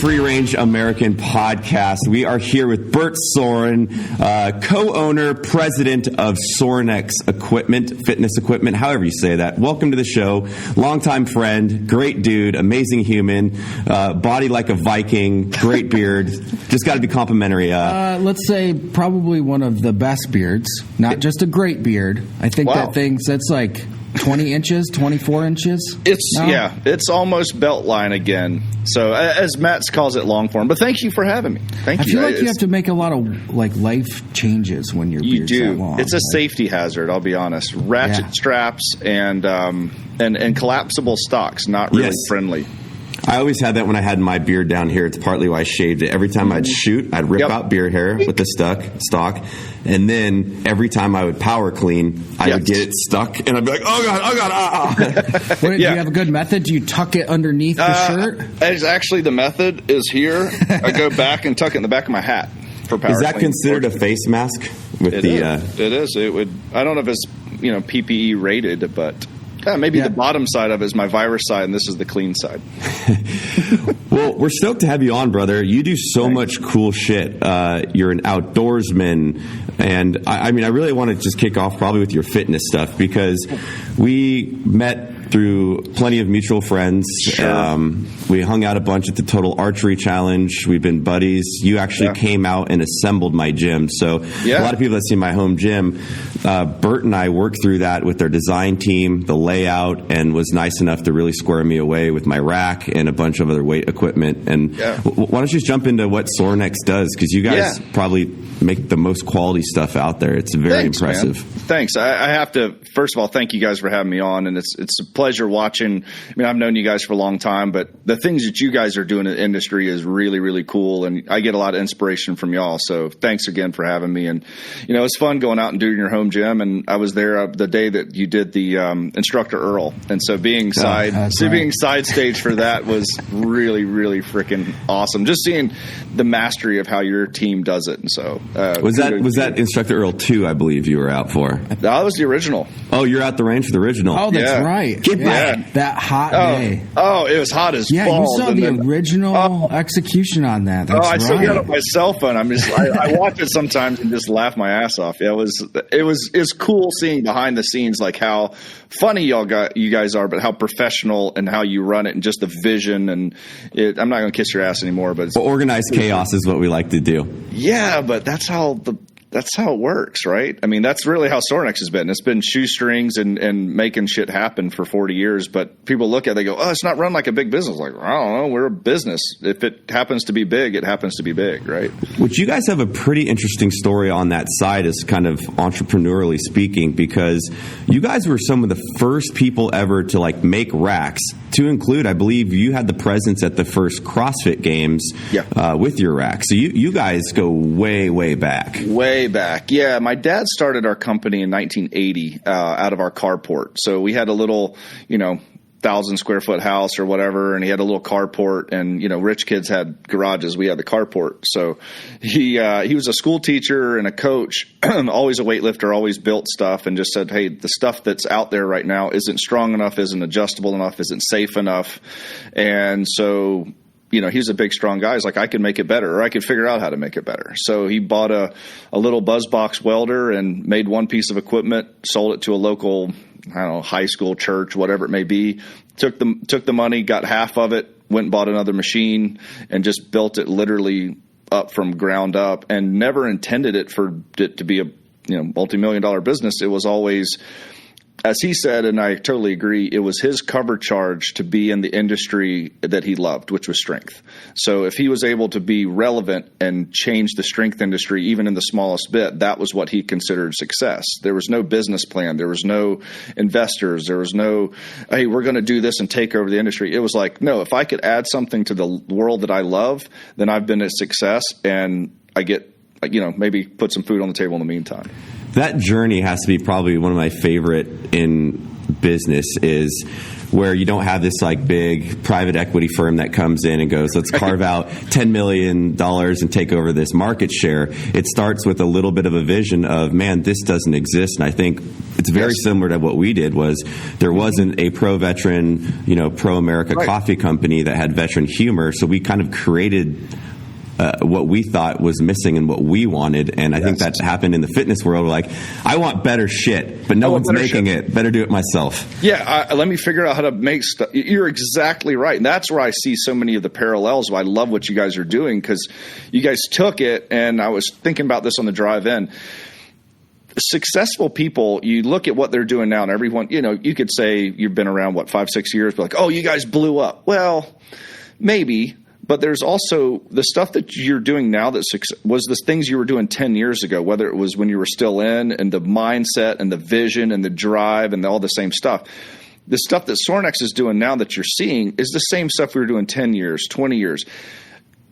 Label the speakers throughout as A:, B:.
A: Free Range American podcast. We are here with Bert Sorin, co-owner, president of Sorinex equipment, fitness equipment, however you say that. Welcome to the show. Longtime friend, great dude, amazing human, body like a Viking, great beard. Just got to be complimentary.
B: Let's say probably one of the best beards, not just a great beard. I think that's like 20 inches, 24 inches.
C: It's almost belt line again. So as Matt calls it, long form. But thank you for having me. Thank you.
B: I feel like you have to make a lot of life changes when your beard's that long.
C: It's a safety hazard. I'll be honest. Ratchet straps and collapsible stocks, not really friendly.
A: I always had that when I had my beard down here. It's partly why I shaved it. Every time I'd shoot, I'd rip out beard hair with the stock. And then every time I would power clean, I would get it stuck. And I'd be like, oh, God.
B: Do you have a good method? Do you tuck it underneath the shirt?
C: Actually, the method is here. I go back and tuck it in the back of my hat for power.
A: Is that considered a face mask?
C: It is. It would. I don't know if it's PPE rated, but... maybe the bottom side of it is my virus side, and this is the clean side.
A: Well, we're stoked to have you on, brother. You do so much cool shit. You're an outdoorsman. And, I really want to just kick off probably with your fitness stuff, because we met through plenty of mutual friends.
C: Sure.
A: We hung out a bunch at the Total Archery Challenge. We've been buddies. You actually came out and assembled my gym. So a lot of people that see my home gym, Bert and I worked through that with their design team, the layout, and was nice enough to really square me away with my rack and a bunch of other weight equipment. And why don't you just jump into what Sorinex does? Because you guys probably make the most quality stuff out there. It's very impressive.
C: Man. Thanks. I have to, first of all, thank you guys for having me on. And it's a pleasure watching. I've known you guys for a long time, but the things that you guys are doing in the industry is really, really cool. And I get a lot of inspiration from y'all. So thanks again for having me. And, it's fun going out and doing your home gym. And I was there the day that you did the Instructor Earl. And so being side stage for that was really, really freaking awesome. Just seeing the mastery of how your team does it. And so
A: was that Instructor Earl 2, I believe you were out for?
C: That was the original.
A: Oh, you're out the range for the original.
B: Oh, that's right.
A: Get back.
B: That hot day.
C: Oh, it was hot as balls.
B: Yeah, you saw the original execution on that. That's
C: I still got it on my cell phone. I watch it sometimes and just laugh my ass off. Yeah, it's cool seeing behind the scenes, like how funny you guys are, but how professional and how you run it, and just the vision. And I'm not going to kiss your ass anymore, but
A: organized chaos is what we like to do.
C: Yeah, but that's how it works, right? That's really how Sorinex has been. It's been shoestrings and making shit happen for 40 years. But people look at it, they go, oh, it's not run like a big business. Like, I don't know, we're a business. If it happens to be big, it happens to be big, right?
A: Which you guys have a pretty interesting story on that side, as kind of entrepreneurially speaking, because you guys were some of the first people ever to make racks, to include, I believe you had the presence at the first CrossFit Games with your rack. So you guys go way, way back.
C: Way back. Yeah, my dad started our company in 1980 out of our carport. So we had a little, 1,000 square foot house or whatever, and he had a little carport, and rich kids had garages. We had the carport. So he was a school teacher and a coach, always a weightlifter, always built stuff, and just said, hey, the stuff that's out there right now isn't strong enough, isn't adjustable enough, isn't safe enough. And so he's a big, strong guy. He's like, I can make it better, or I could figure out how to make it better. So he bought a little BuzzBox welder and made one piece of equipment, sold it to a local, high school, church, whatever it may be, took the money, got half of it, went and bought another machine, and just built it literally up from ground up, and never intended it to be a multi-million-dollar business. It was always, as he said, and I totally agree, it was his cover charge to be in the industry that he loved, which was strength. So if he was able to be relevant and change the strength industry, even in the smallest bit, that was what he considered success. There was no business plan. There was no investors. There was no, hey, we're going to do this and take over the industry. It was like, no, if I could add something to the world that I love, then I've been a success, and I get, maybe put some food on the table in the meantime.
A: That journey has to be probably one of my favorite in business is where you don't have this like big private equity firm that comes in and goes, let's carve out $10 million and take over this market share. It starts with a little bit of a vision of, man, this doesn't exist. And I think it's very similar to what we did. Was there wasn't a pro-veteran, pro-America coffee company that had veteran humor. So we kind of created what we thought was missing and what we wanted. And I think that happened in the fitness world. We're like, I want better shit, but no one's making it. Better do it myself.
C: Yeah, let me figure out how to make stuff. You're exactly right. And that's where I see so many of the parallels. I love what you guys are doing, because you guys took it, and I was thinking about this on the drive in. Successful people, you look at what they're doing now, and everyone, you could say you've been around, 5-6 years, but like, oh, you guys blew up. Well, maybe. But there's also the stuff that you're doing now that was the things you were doing 10 years ago, whether it was when you were still in, and the mindset and the vision and the drive and all the same stuff. The stuff that Sorinex is doing now that you're seeing is the same stuff we were doing 10 years, 20 years.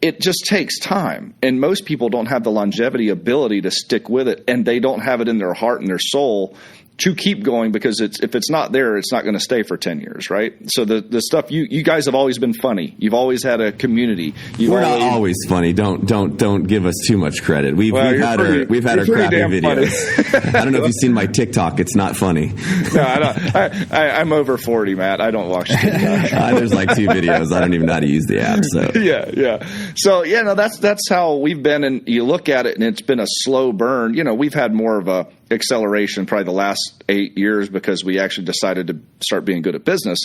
C: It just takes time. And most people don't have the longevity ability to stick with it, and they don't have it in their heart and their soul to keep going, because if it's not there, it's not going to stay for 10 years, right? So the stuff you guys have always been funny. You've always had a community. We're
A: not always funny. Don't give us too much credit. We've had our crappy videos. I don't know if you've seen my TikTok. It's not funny.
C: No, I don't. I'm over 40, Matt. I don't watch TikTok.
A: There's like 2 videos. I don't even know how to use the app. So
C: yeah. So that's how we've been. And you look at it, and it's been a slow burn. We've had more of a acceleration probably the last 8 years, because we actually decided to start being good at business.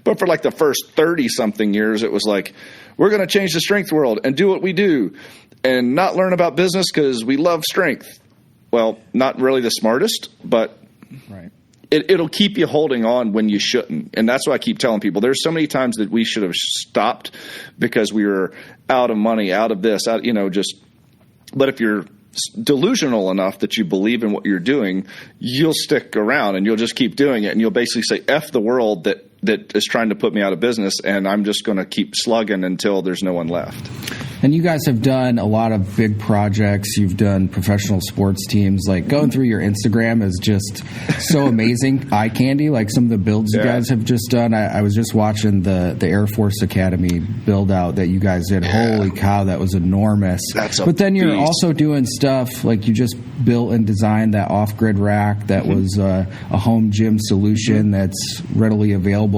C: But for like the first 30 something years, it was like, we're going to change the strength world and do what we do and not learn about business because we love strength. Well, not really the smartest, but it'll keep you holding on when you shouldn't. And that's why I keep telling people, there's so many times that we should have stopped because we were out of money, out of this, but if you're delusional enough that you believe in what you're doing, you'll stick around and you'll just keep doing it, and you'll basically say, F the world that is trying to put me out of business, and I'm just going to keep slugging until there's no one left.
B: And you guys have done a lot of big projects. You've done professional sports teams. Like, going through your Instagram is just so amazing. Eye candy, like some of the builds you guys have just done. I was just watching the Air Force Academy build out that you guys did. Yeah. Holy cow, that was enormous. But then you're also doing stuff like you just built and designed that off-grid rack that was a home gym solution that's readily available.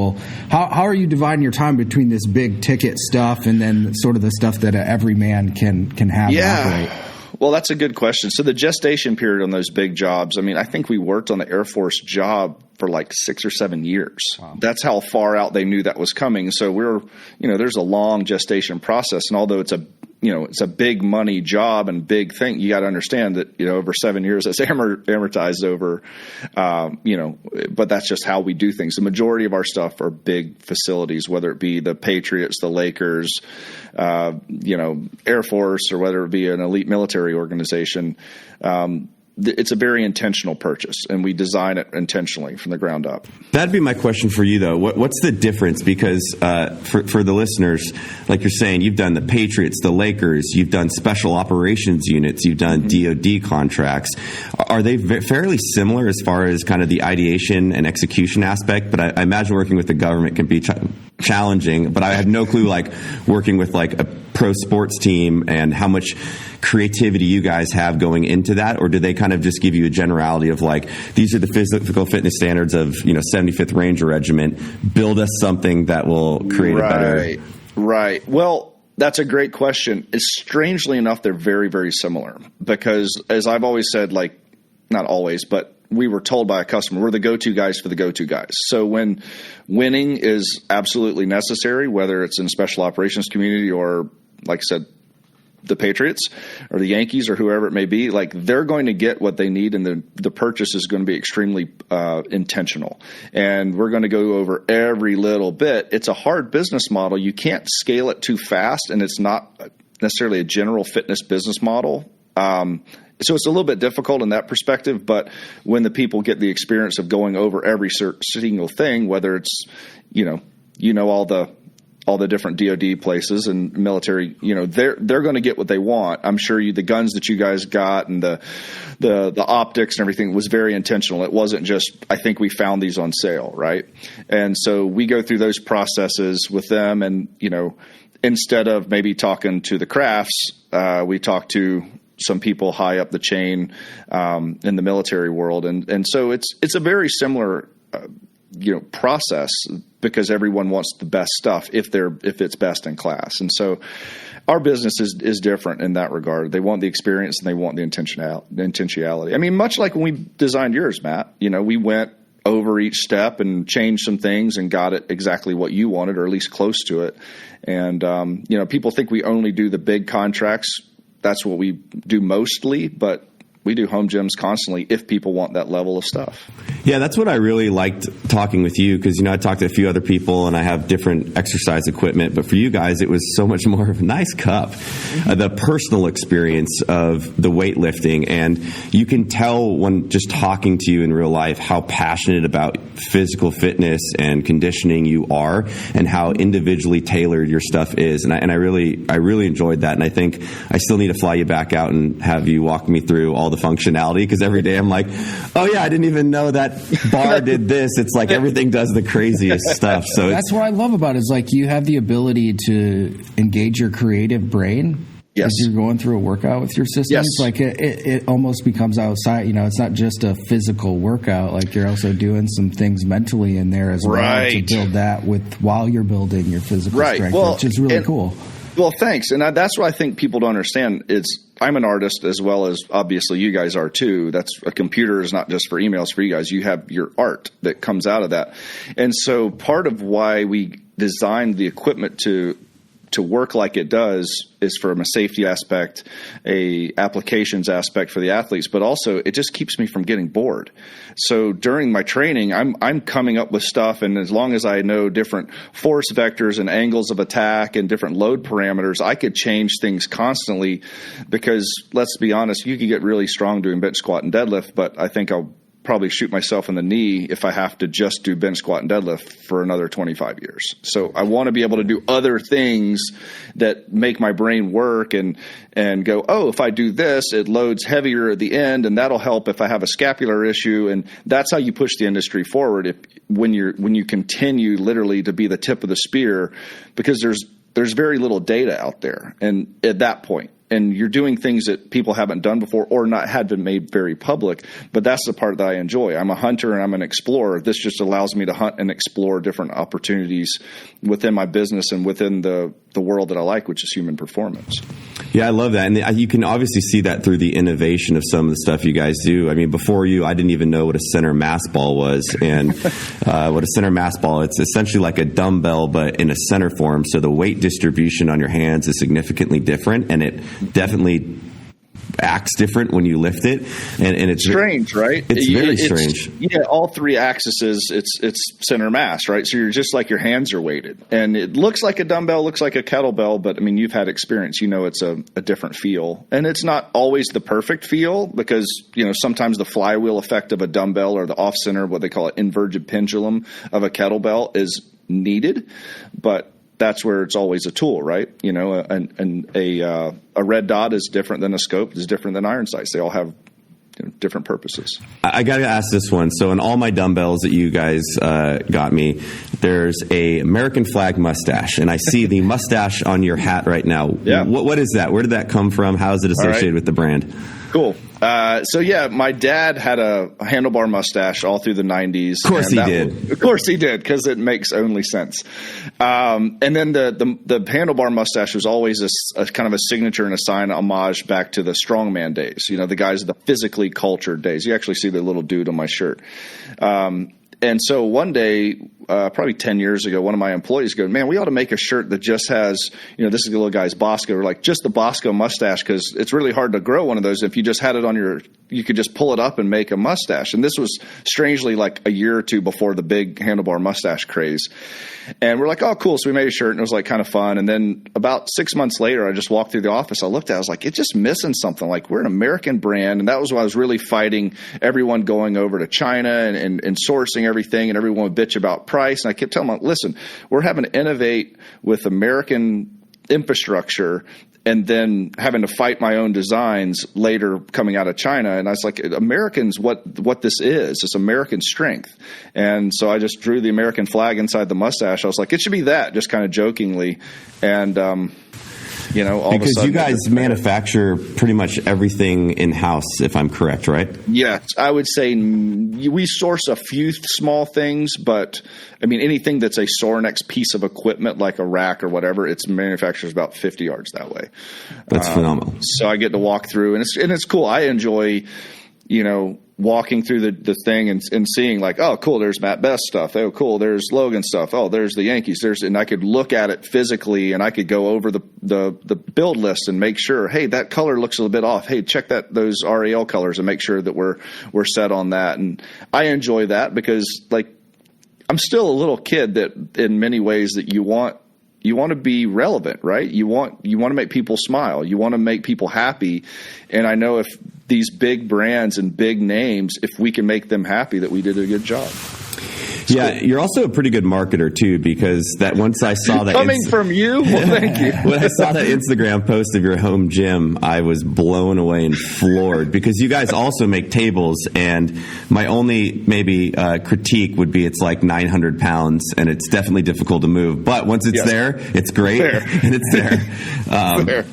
B: How are you dividing your time between this big ticket stuff and then sort of the stuff that every man can have and operate?
C: Well, that's a good question. So the gestation period on those big jobs, I think we worked on the Air Force job for like 6 or 7 years. Wow. That's how far out they knew that was coming. So there's a long gestation process. And although it's a big money job and big thing, you got to understand that, over 7 years, it's amortized over, but that's just how we do things. The majority of our stuff are big facilities, whether it be the Patriots, the Lakers, Air Force, or whether it be an elite military organization. It's a very intentional purchase, and we design it intentionally from the ground up.
A: That'd be my question for you, though. What's the difference? Because for the listeners, like you're saying, you've done the Patriots, the Lakers, you've done special operations units, you've done DoD contracts. Are they fairly similar as far as kind of the ideation and execution aspect? But I imagine working with the government can be challenging. But I have no clue, like working with like a pro sports team and how much creativity you guys have going into that, or do they kind of just give you a generality of like, these are the physical fitness standards of 75th Ranger Regiment, build us something that will create a better...
C: Right. Well, that's a great question. Strangely enough, they're very, very similar, because as I've always said, like, not always, but we were told by a customer, we're the go-to guys for the go-to guys. So when winning is absolutely necessary, whether it's in special operations community or, like I said, the Patriots or the Yankees or whoever it may be, like, they're going to get what they need, and the purchase is going to be extremely intentional. And we're going to go over every little bit. It's a hard business model. You can't scale it too fast, and it's not necessarily a general fitness business model. So it's a little bit difficult in that perspective, but when the people get the experience of going over every single thing, whether it's, all the all the different DoD places and military, they're going to get what they want. I'm sure the guns that you guys got and the optics and everything was very intentional. It wasn't just, I think we found these on sale, right? And so we go through those processes with them, and instead of maybe talking to the crafts, we talk to some people high up the chain in the military world, and so it's a very similar process, because everyone wants the best stuff if it's best in class. And so our business is different in that regard. They want the experience and they want the intentionality. I mean, much like when we designed yours, Matt, we went over each step and changed some things and got it exactly what you wanted, or at least close to it. And, people think we only do the big contracts. That's what we do mostly, but we do home gyms constantly if people want that level of stuff.
A: Yeah, that's what I really liked talking with you, because, I talked to a few other people and I have different exercise equipment, but for you guys, it was so much more of a nice cup, the personal experience of the weightlifting. And you can tell when just talking to you in real life how passionate about physical fitness and conditioning you are, and how individually tailored your stuff is. And I really enjoyed that. And I think I still need to fly you back out and have you walk me through all the functionality, because every day I'm like, oh yeah, I didn't even know that bar did this. It's like everything does the craziest stuff. So that's
B: what I love about it, is like you have the ability to engage your creative brain.
C: Yes.
B: As you're going through a workout with your systems.
C: Yes.
B: Like it almost becomes outside, it's not just a physical workout. Like you're also doing some things mentally in there as well to build that while you're building your physical strength, which is really cool.
C: Well, thanks. And that's what I think people don't understand. I'm an artist, as well as obviously you guys are too. A computer is not just for emails for you guys. You have your art that comes out of that. And so part of why we designed the equipment to work like it does is from a safety aspect, a applications aspect for the athletes, but also it just keeps me from getting bored. So during my training, I'm coming up with stuff, and as long as I know different force vectors and angles of attack and different load parameters, I could change things constantly, because let's be honest, you can get really strong doing bench squat and deadlift, but I think I'll probably shoot myself in the knee if I have to just do bench squat and deadlift for another 25 years. So I want to be able to do other things that make my brain work and go, oh, if I do this, it loads heavier at the end, and that'll help if I have a scapular issue. And that's how you push the industry forward when you continue literally to be the tip of the spear, because there's very little data out there. And at that point, and you're doing things that people haven't done before or not had been made very public. But that's the part that I enjoy. I'm a hunter and I'm an explorer. This just allows me to hunt and explore different opportunities within my business and within the world that I like, which is human performance.
A: Yeah, I love that. And you can obviously see that through the innovation of some of the stuff you guys do. I mean, before you, I didn't even know what a center mass ball was. And what a center mass ball, it's essentially like a dumbbell, but in a center form. So the weight distribution on your hands is significantly different, and it definitely acts different when you lift it, and it's
C: strange, right?
A: It's very strange.
C: Yeah, all three axes, it's center mass, right? So you're just like your hands are weighted, and it looks like a dumbbell, looks like a kettlebell, but I mean, you've had experience, it's a different feel, and it's not always the perfect feel, because sometimes the flywheel effect of a dumbbell or the off center, what they call it, inverted pendulum of a kettlebell is needed, but that's where it's always a tool, right? A red dot is different than a scope, is different than iron sights. They all have different purposes.
A: I got to ask this one. So in all my dumbbells that you guys got me, there's a American flag mustache, and I see the mustache on your hat right now.
C: Yeah.
A: What is that? Where did that come from? How is it associated with the brand?
C: Cool. So yeah, my dad had a handlebar mustache all through the 90s.
A: Of course he did.
C: Of course he did, because it makes only sense. And then the handlebar mustache was always a kind of a signature and a sign homage back to the strongman days. The guys, the physically cultured days. You actually see the little dude on my shirt. And so one day, probably 10 years ago, one of my employees goes, man, we ought to make a shirt that just has, this is the little guy's Bosco, or like just the Bosco mustache, because it's really hard to grow one of those if you just had it on your you could just pull it up and make a mustache. And this was strangely like a year or two before the big handlebar mustache craze. And we're like, oh, cool. So we made a shirt and it was like kind of fun. And then about 6 months later, I just walked through the office. I looked at it. I was like, it's just missing something. Like, we're an American brand. And that was why I was really fighting everyone going over to China and sourcing everything. And everyone would bitch about price. And I kept telling them, listen, we're having to innovate with American infrastructure and then having to fight my own designs later coming out of China. And I was like, Americans, what this is, it's American strength. And so I just drew the American flag inside the mustache. I was like, it should be that, just kind of jokingly. And, you know, all
A: because
C: of a sudden,
A: you guys manufacture pretty much everything in-house, if I'm correct, right?
C: Yes, I would say we source a few small things, but I mean, anything that's a Sorinex piece of equipment like a rack or whatever, it's manufactures about 50 yards that way.
A: That's phenomenal.
C: So I get to walk through, and it's cool. I enjoy, you know, walking through the thing and seeing like, oh, cool, there's Matt Best stuff. Oh, cool, there's Logan stuff. Oh, there's the Yankees. And I could look at it physically, and I could go over the build list and make sure, hey, that color looks a little bit off. Hey, check those RAL colors and make sure that we're set on that. And I enjoy that because, like, I'm still a little kid that in many ways that you want to be relevant, right? You want to make people smile. You want to make people happy. And I know if these big brands and big names, if we can make them happy, that we did a good job.
A: Yeah, you're also a pretty good marketer too, because that once I saw that
C: coming from you, well, thank you.
A: When I saw that Instagram post of your home gym, I was blown away and floored because you guys also make tables, and my only maybe critique would be it's like 900 pounds and it's definitely difficult to move. But once it's there, it's great and it's there.
C: Fair.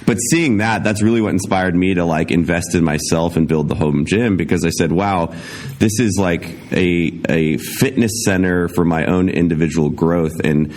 A: But seeing that's really what inspired me to like invest in myself and build the home gym, because I said, wow, this is like a fitness center for my own individual growth. And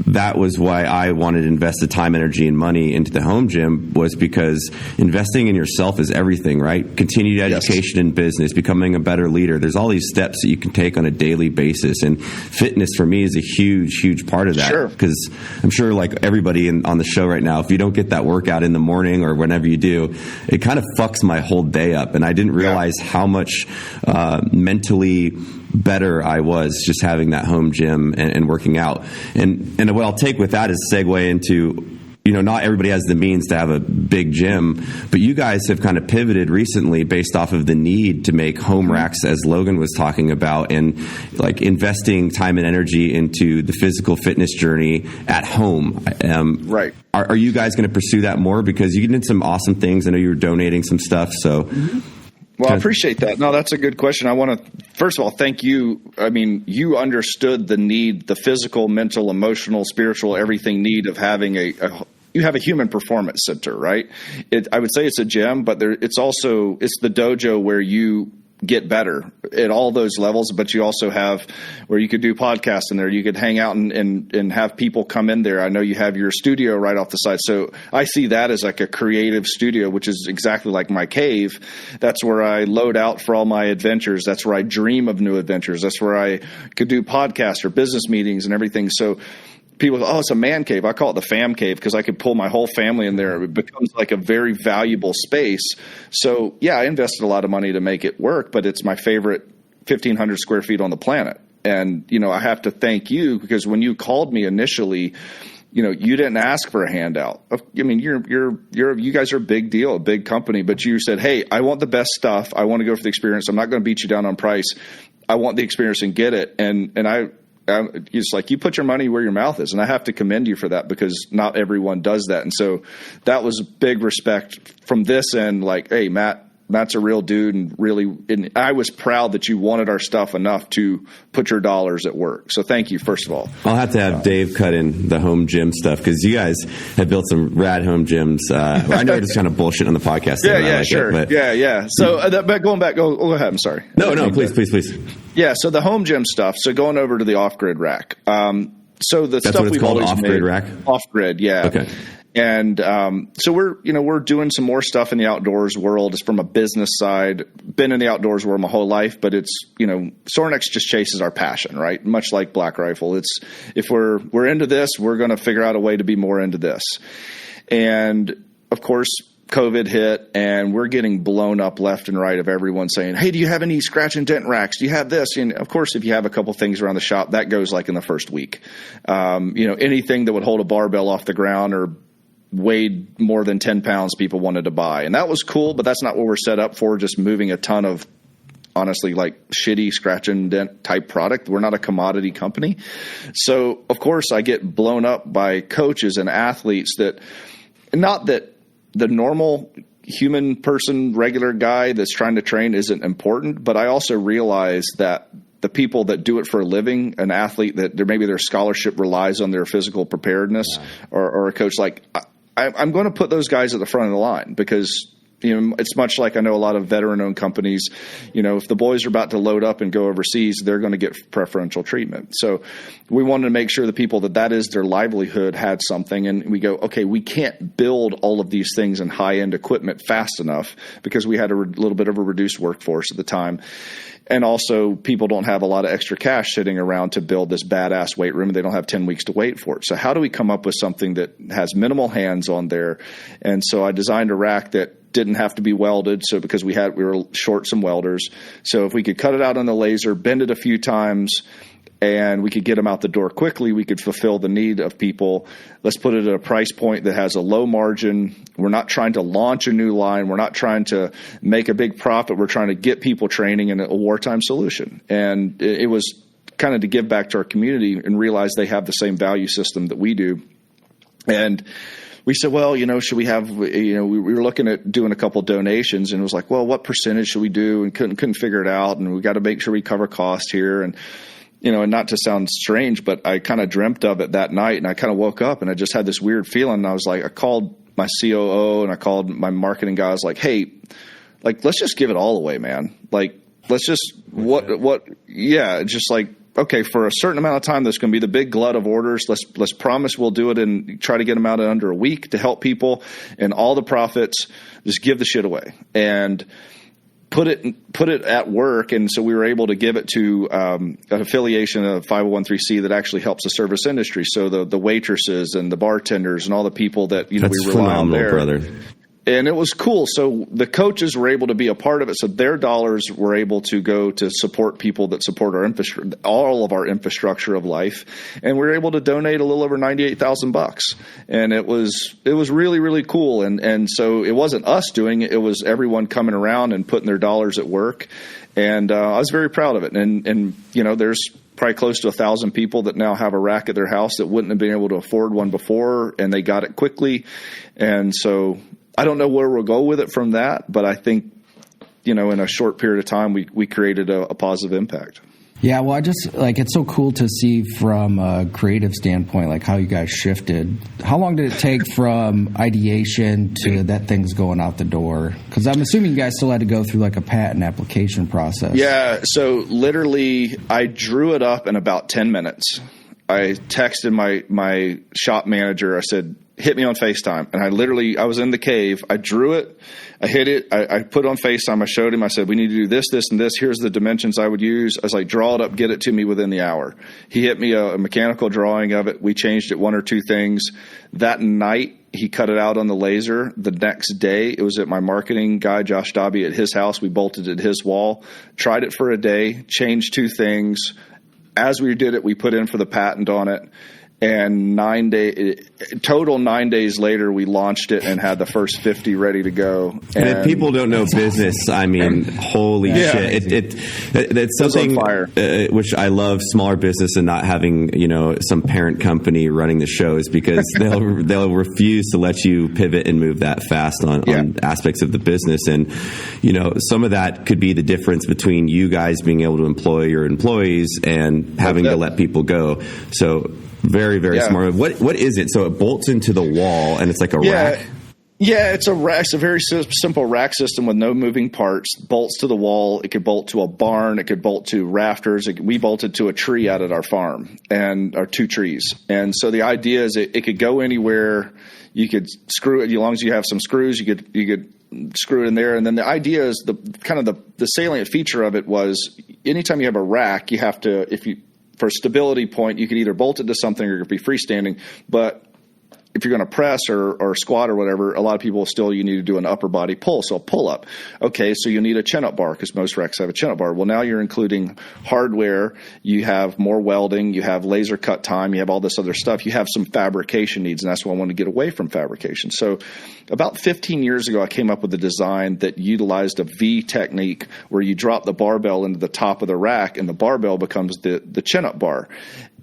A: that was why I wanted to invest the time, energy, and money into the home gym, was because investing in yourself is everything, right? Continued education in business, becoming a better leader. There's all these steps that you can take on a daily basis. And fitness for me is a huge, huge part of that.
C: Sure.
A: Because I'm sure like everybody on the show right now, if you don't get that workout in the morning or whenever you do, it kind of fucks my whole day up. And I didn't realize how much mentally better I was just having that home gym and working out. And what I'll take with that is segue into, you know, not everybody has the means to have a big gym, but you guys have kind of pivoted recently based off of the need to make home racks, as Logan was talking about, and like investing time and energy into the physical fitness journey at home.
C: Right.
A: Are you guys going to pursue that more? Because you did some awesome things. I know you were donating some stuff. So.
C: Well, I appreciate that. No, that's a good question. I want to, first of all, thank you. I mean, you understood the need, the physical, mental, emotional, spiritual, everything need of having you have a human performance center, right? I would say it's a gym, but it's the dojo where you get better at all those levels, but you also have where you could do podcasts in there. You could hang out and have people come in there. I know you have your studio right off the side. So I see that as like a creative studio, which is exactly like my cave. That's where I load out for all my adventures. That's where I dream of new adventures. That's where I could do podcasts or business meetings and everything. So people go, oh, it's a man cave. I call it the fam cave because I could pull my whole family in there. It becomes like a very valuable space. So, yeah, I invested a lot of money to make it work, but it's my favorite 1,500 square feet on the planet. And, you know, I have to thank you because when you called me initially, you know, you didn't ask for a handout. I mean, you guys are a big deal, a big company, but you said, hey, I want the best stuff. I want to go for the experience. I'm not going to beat you down on price. I want the experience and get it. And it's like you put your money where your mouth is, and I have to commend you for that because not everyone does that. And so that was big respect from this end. Like, hey, Matt's a real dude, and I was proud that you wanted our stuff enough to put your dollars at work. So thank you, first of all.
A: I'll have to have Dave cut in the home gym stuff because you guys have built some rad home gyms. I know it's kind of bullshit on the podcast.
C: Sure. Yeah. So, but going back, go ahead. I'm sorry.
A: No, please.
C: Yeah. So the home gym stuff. So going over to the off-grid rack. So the
A: That's
C: stuff
A: what it's
C: we've
A: called,
C: always
A: off-grid
C: made,
A: rack?
C: Off-grid, yeah.
A: Okay.
C: And so we're doing some more stuff in the outdoors world. It's from a business side. Been in the outdoors world my whole life, but it's, you know, Sorinex just chases our passion, right? Much like Black Rifle. It's if we're into this, we're going to figure out a way to be more into this. And of course, COVID hit, and we're getting blown up left and right of everyone saying, hey, do you have any scratch and dent racks? Do you have this? And of course, if you have a couple things around the shop, that goes like in the first week. Anything that would hold a barbell off the ground or weighed more than 10 pounds, people wanted to buy. And that was cool, but that's not what we're set up for, just moving a ton of, honestly, like shitty scratch and dent type product. We're not a commodity company. So, of course, I get blown up by coaches and athletes that, not that the normal human person, regular guy that's trying to train isn't important, but I also realize that the people that do it for a living, an athlete that maybe their scholarship relies on their physical preparedness, or a coach, like I'm going to put those guys at the front of the line, because it's much like I know a lot of veteran-owned companies. If the boys are about to load up and go overseas, they're going to get preferential treatment. So we wanted to make sure the people that is their livelihood had something. And we go, okay, we can't build all of these things in high-end equipment fast enough, because we had a little bit of a reduced workforce at the time. And also, people don't have a lot of extra cash sitting around to build this badass weight room, and they don't have 10 weeks to wait for it. So how do we come up with something that has minimal hands on there? And so I designed a rack that didn't have to be welded, so because we were short some welders. So if we could cut it out on the laser, bend it a few times, and we could get them out the door quickly, we could fulfill the need of people. Let's put it at a price point that has a low margin. We're not trying to launch a new line. We're not trying to make a big profit. We're trying to get people training in a wartime solution. And it was kind of to give back to our community and realize they have the same value system that we do. And we said, well, should we have, we were looking at doing a couple donations, and it was like, well, what percentage should we do? And couldn't figure it out. And we got to make sure we cover costs here. And, and not to sound strange, but I kind of dreamt of it that night, and I kind of woke up and I just had this weird feeling. And I was like, I called my COO and I called my marketing guy. I was like, hey, let's just give it all away, man. Let's just, just like, okay, for a certain amount of time, there's going to be the big glut of orders. Let's promise we'll do it and try to get them out in under a week to help people, and all the profits, just give the shit away and put it at work. And so we were able to give it to an affiliation of 501(c) that actually helps the service industry. So the waitresses and the bartenders and all the people that we rely on there. Brother. And it was cool. So the coaches were able to be a part of it. So their dollars were able to go to support people that support our all of our infrastructure of life. And we were able to donate a little over $98,000. And it was really, really cool. And so it wasn't us doing it. It was everyone coming around and putting their dollars at work. And I was very proud of it. And there's probably close to 1,000 people that now have a rack at their house that wouldn't have been able to afford one before, and they got it quickly. And so I don't know where we'll go with it from that, but I think, in a short period of time, we created a positive impact.
B: Yeah, well, I just, it's so cool to see from a creative standpoint, how you guys shifted. How long did it take from ideation to that thing's going out the door? Because I'm assuming you guys still had to go through, a patent application process.
C: Yeah, so literally I drew it up in about 10 minutes. I texted my shop manager. I said, hit me on FaceTime. And I was in the cave. I drew it. I hit it. I put it on FaceTime. I showed him. I said, we need to do this, this, and this. Here's the dimensions I would use. I was like, draw it up, get it to me within the hour. He hit me a mechanical drawing of it. We changed it one or two things. That night, he cut it out on the laser. The next day, it was at my marketing guy, Josh Dobby, at his house. We bolted it at his wall. Tried it for a day. Changed two things. As we did it, we put in for the patent on it. And 9 days later, we launched it and had the first 50 ready to go.
A: And if people don't know business, I mean, holy shit! It's something which I love. Smaller business and not having some parent company running the shows, because they'll refuse to let you pivot and move that fast on aspects of the business. And some of that could be the difference between you guys being able to employ your employees and having to let people go. So. Very, very smart. What is it? So it bolts into the wall, and it's like a rack?
C: Yeah, it's a rack. It's a very simple rack system with no moving parts. Bolts to the wall. It could bolt to a barn. It could bolt to rafters. We bolted to a tree out at our farm, and our 2 trees. And so the idea is it could go anywhere. You could screw it as long as you have some screws. You could screw it in there. And then the idea is the salient feature of it was anytime you have a rack, you have to, for stability point, you could either bolt it to something or it could be freestanding. But if you're going to press or squat or whatever, a lot of people you need to do an upper body pull. So a pull up. Okay. So you need a chin up bar because most recs have a chin up bar. Well, now you're including hardware. You have more welding. You have laser cut time. You have all this other stuff. You have some fabrication needs. And that's why I want to get away from fabrication. So about 15 years ago, I came up with a design that utilized a V technique where you drop the barbell into the top of the rack and the barbell becomes the chin up bar.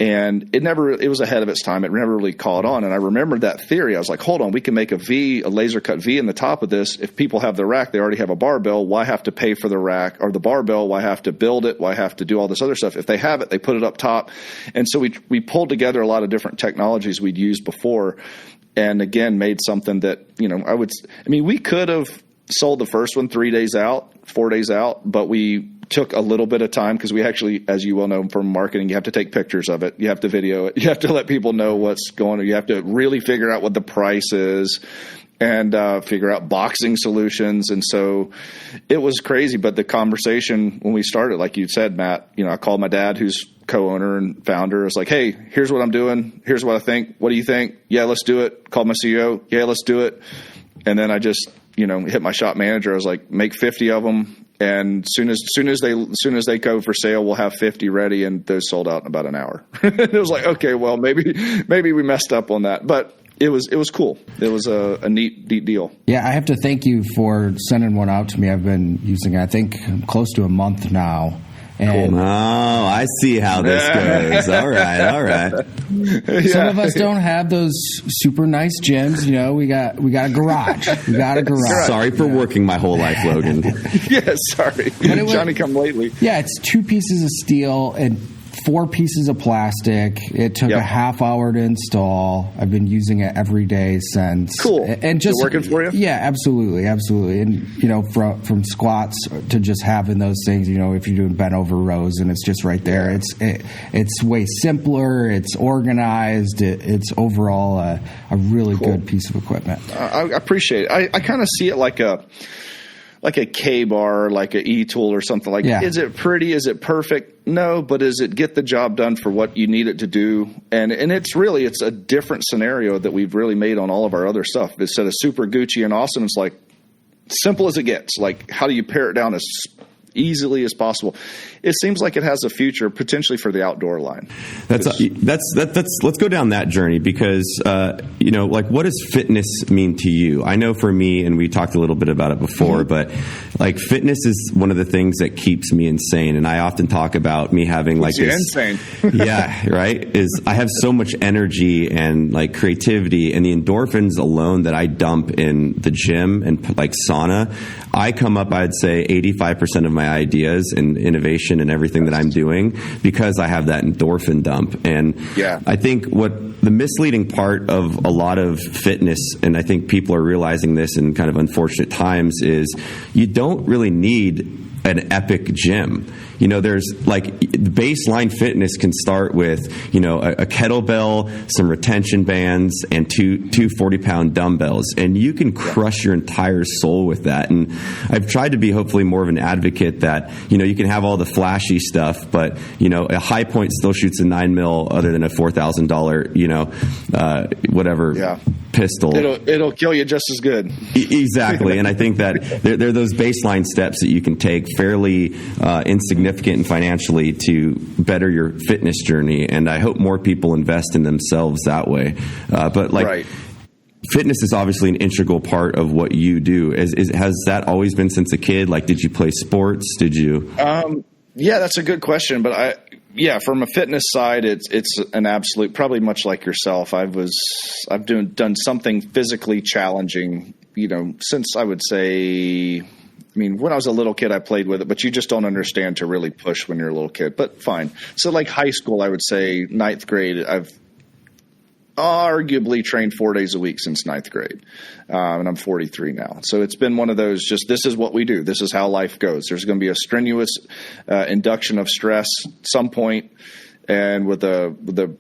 C: And it was ahead of its time. It never really caught on. And I remembered that theory. I was like, hold on, we can make a laser cut V in the top of this. If people have the rack, they already have a barbell. Why have to pay for the rack or the barbell? Why have to build it? Why have to do all this other stuff? If they have it, they put it up top. And so we pulled together a lot of different technologies we'd used before. And again, made something that, we could have sold the first one 4 days out, but we took a little bit of time because we actually, as you well know from marketing, you have to take pictures of it. You have to video it. You have to let people know what's going on. You have to really figure out what the price is and figure out boxing solutions. And so it was crazy. But the conversation when we started, like you said, Matt, I called my dad, who's co-owner and founder. I was like, hey, here's what I'm doing. Here's what I think. What do you think? Yeah, let's do it. Called my CEO. Yeah, let's do it. And then I just, hit my shop manager. I was like, make 50 of them. And soon as they go for sale, we'll have 50 ready, and those sold out in about an hour. It was like, okay, well, maybe we messed up on that, but it was cool. It was a neat deal.
B: Yeah, I have to thank you for sending one out to me. I've been using it, I think, close to a month now. And
A: cool. Oh, I see how this goes. All right.
B: Some of us don't have those super nice gyms. We got a garage. We got a garage.
A: Sorry for working my whole life, Logan.
C: Yeah, sorry. Johnny come lately.
B: Yeah, it's 2 pieces of steel and 4 pieces of plastic. It took a half hour to install. I've been using it every day since.
C: Cool.
B: And just
C: working for you?
B: Yeah, absolutely. And from squats to just having those things, if you're doing bent over rows and it's just right there. It's way simpler. It's organized. It's overall a really good piece of equipment.
C: I appreciate it. I kind of see it like a K-bar, like an E-tool or something like that. Is it pretty? Is it perfect? No, but does it get the job done for what you need it to do? And it's a different scenario that we've really made on all of our other stuff. Instead of super Gucci and awesome, it's like simple as it gets. Like, how do you pare it down as easily as possible? It seems like it has a future potentially for the outdoor line.
A: Let's go down that journey because what does fitness mean to you? I know for me, and we talked a little bit about it before, but like fitness is one of the things that keeps me insane. And I often talk about me having like this
C: insane.
A: Yeah, right. Is I have so much energy and like creativity, and the endorphins alone that I dump in the gym and like sauna, I come up, I'd say 85% of my ideas and innovation and everything that I'm doing because I have that endorphin dump. And I think what the misleading part of a lot of fitness, and I think people are realizing this in kind of unfortunate times, is you don't really need an epic gym. There's like baseline fitness can start with, a kettlebell, some retention bands, and two 40-pound dumbbells. And you can crush your entire soul with that. And I've tried to be hopefully more of an advocate that, you can have all the flashy stuff, but, a high point still shoots a 9mm other than a $4,000, whatever pistol.
C: It'll kill you just as good.
A: Exactly. And I think that there are those baseline steps that you can take fairly insignificant and financially to better your fitness journey. And I hope more people invest in themselves that way. Fitness is obviously an integral part of what you do. Has that always been since a kid? Like, did you play sports? Did you?
C: Yeah, that's a good question. But from a fitness side, it's an absolute, probably much like yourself. I've done something physically challenging, since I would say, when I was a little kid, I played with it, but you just don't understand to really push when you're a little kid, but fine. So like high school, I would say 9th grade, I've arguably trained 4 days a week since 9th grade. And I'm 43 now. So it's been one of those, this is what we do. This is how life goes. There's going to be a strenuous induction of stress at some point, and with the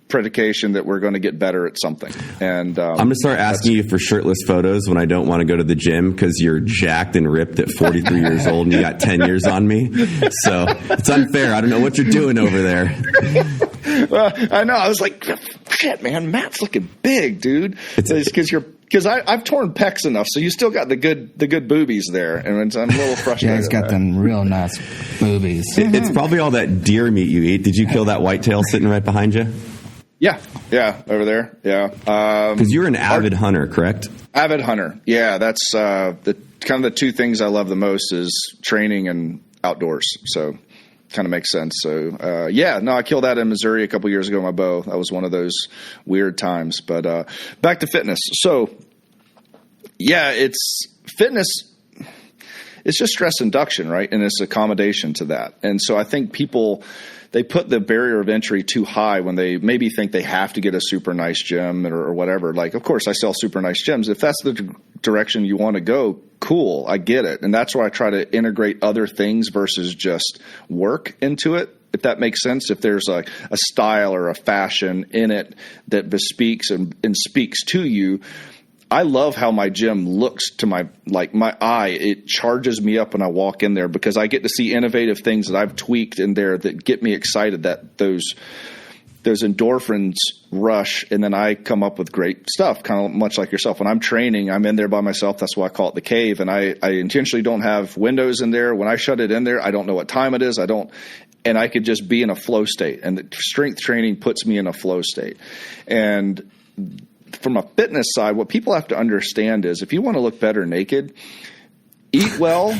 C: predication that we're going to get better at something. And
A: I'm going to start asking you for shirtless photos when I don't want to go to the gym because you're jacked and ripped at 43 years old and you got 10 years on me. So it's unfair. I don't know what you're doing over there.
C: Well, I know. I was like, shit, man, Matt's looking big, dude. It's because I've torn pecs enough, so you still got the good boobies there, and I'm a little frustrated.
B: Yeah, he's got them real nice boobies.
A: It's probably all that deer meat you eat. Did you kill that whitetail sitting right behind you?
C: Yeah, over there. Yeah,
A: because you're an avid hunter, correct?
C: Avid hunter. Yeah, that's the kind of the two things I love the most is training and outdoors. So. Kind of makes sense. So, I killed that in Missouri a couple years ago with my bow. That was one of those weird times. But back to fitness. So, it's fitness. It's just stress induction, right? And it's accommodation to that. And so I think people, they put the barrier of entry too high when they maybe think they have to get a super nice gym or whatever. Like, of course, I sell super nice gyms. If that's the direction you want to go, cool, I get it. And that's where I try to integrate other things versus just work into it, if that makes sense. If there's a style or a fashion in it that bespeaks and speaks to you. I love how my gym looks to my eye. It charges me up when I walk in there because I get to see innovative things that I've tweaked in there that get me excited, that those endorphins rush, and then I come up with great stuff, kind of much like yourself. When I'm training, I'm in there by myself. That's why I call it the cave, and I intentionally don't have windows in there. When I shut it in there, I don't know what time it is. And I could just be in a flow state, and the strength training puts me in a flow state. And from a fitness side, what people have to understand is if you want to look better naked, eat well.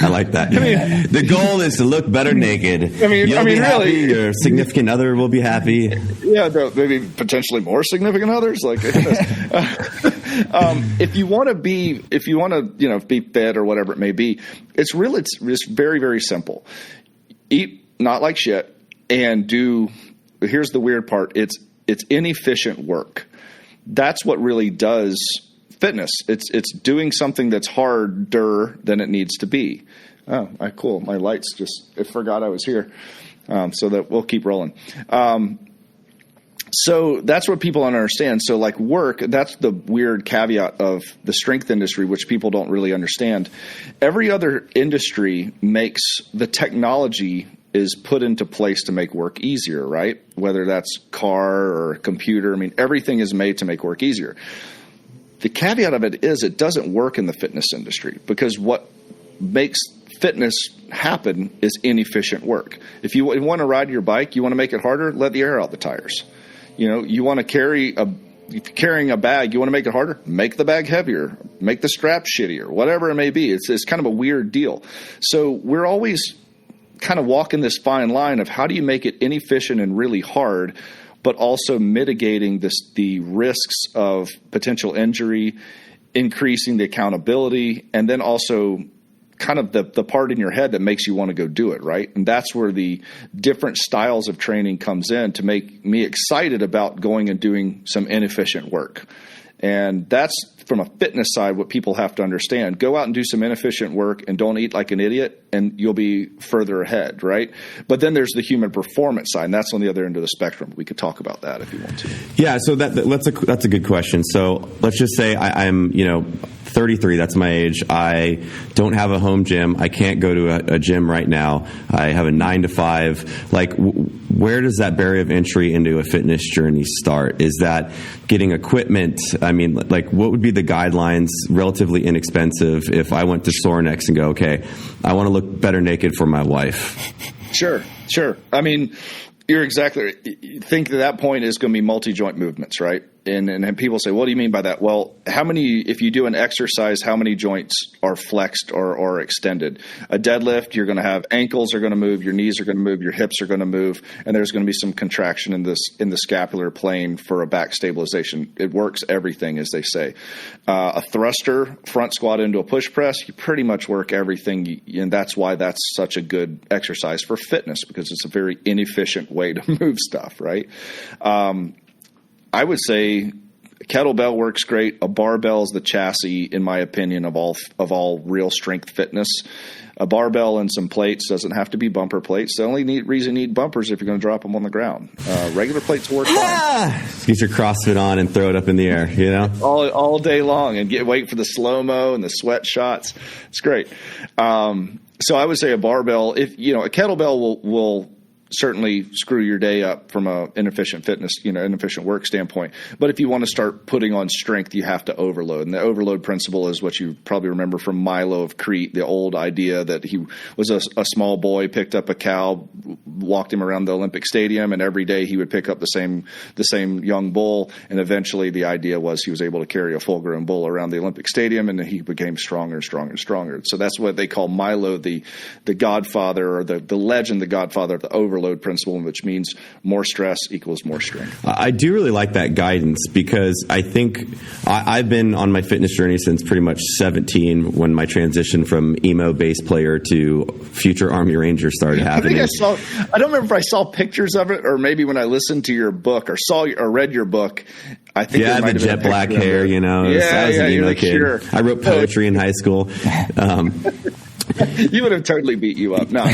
A: I like that. The goal is to look better naked. You'll be happy. Really, your significant other will be happy.
C: Yeah, maybe potentially more significant others. Like, if you want to be fit or whatever it may be, it's very, very simple. Eat not like shit and do. Here's the weird part. It's inefficient work. That's what really does fitness. It's doing something that's harder than it needs to be. Oh, cool. My lights I forgot I was here. So that we'll keep rolling. So that's what people don't understand. So like work, that's the weird caveat of the strength industry, which people don't really understand. Every other industry makes the technology is put into place to make work easier, right? Whether that's car or computer. I mean, everything is made to make work easier. The caveat of it is it doesn't work in the fitness industry because what makes fitness happen is inefficient work. If you want to ride your bike, you want to make it harder, let the air out the tires. You want to carrying a bag, you want to make it harder, make the bag heavier, make the strap shittier, whatever it may be. It's kind of a weird deal. So we're always kind of walking this fine line of how do you make it inefficient and really hard, but also mitigating the risks of potential injury, increasing the accountability, and then also kind of the part in your head that makes you want to go do it, right? And that's where the different styles of training comes in to make me excited about going and doing some inefficient work. And that's from a fitness side what people have to understand. Go out and do some inefficient work and don't eat like an idiot and you'll be further ahead, right? But then there's the human performance side, and that's on the other end of the spectrum. We could talk about that if you want to.
A: Yeah, so that's a good question. So let's just say I'm 33, that's my age. I don't have a home gym. I can't go to a gym right now. I have a 9 to 5. Like, where does that barrier of entry into a fitness journey start? Is that getting equipment? I mean, like, what would be the guidelines, relatively inexpensive, if I went to Sorinex and go, okay, I want to look better naked for my wife?
C: Sure. I mean, you're exactly right. Think that point is going to be multi-joint movements, right? And people say, what do you mean by that? Well, if you do an exercise, how many joints are flexed or extended? A deadlift, you're going to have ankles are going to move, your knees are going to move, your hips are going to move, and there's going to be some contraction in the scapular plane for a back stabilization. It works everything, as they say. A thruster, front squat into a push press, you pretty much work everything, and that's why that's such a good exercise for fitness, because it's a very inefficient way to move stuff, right? I would say a kettlebell works great. A barbell is the chassis, in my opinion, of all real strength fitness. A barbell and some plates doesn't have to be bumper plates. The only reason you need bumpers if you're going to drop them on the ground. Regular plates work fine.
A: Get your CrossFit on and throw it up in the air,
C: all day long, and wait for the slow-mo and the sweat shots. It's great. So I would say a barbell. If a kettlebell will certainly screw your day up from a inefficient work standpoint. But if you want to start putting on strength, you have to overload. And the overload principle is what you probably remember from Milo of Crete, the old idea that he was a small boy, picked up a cow, walked him around the Olympic Stadium, and every day he would pick up the same young bull. And eventually the idea was he was able to carry a full-grown bull around the Olympic Stadium, and he became stronger and stronger and stronger. So that's what they call Milo, the godfather, or the legend, the godfather of the overload principle, which means more stress equals more strength.
A: I do really like that guidance, because I think I've been on my fitness journey since pretty much 17, when my transition from emo bass player to future Army Ranger started happening.
C: I don't remember if I saw pictures of it, or maybe when I listened to your book or read your book. I think
A: the jet black hair, I was an emo kid. Sure. I wrote poetry in high school.
C: You would have totally beat you up. No.
A: Well,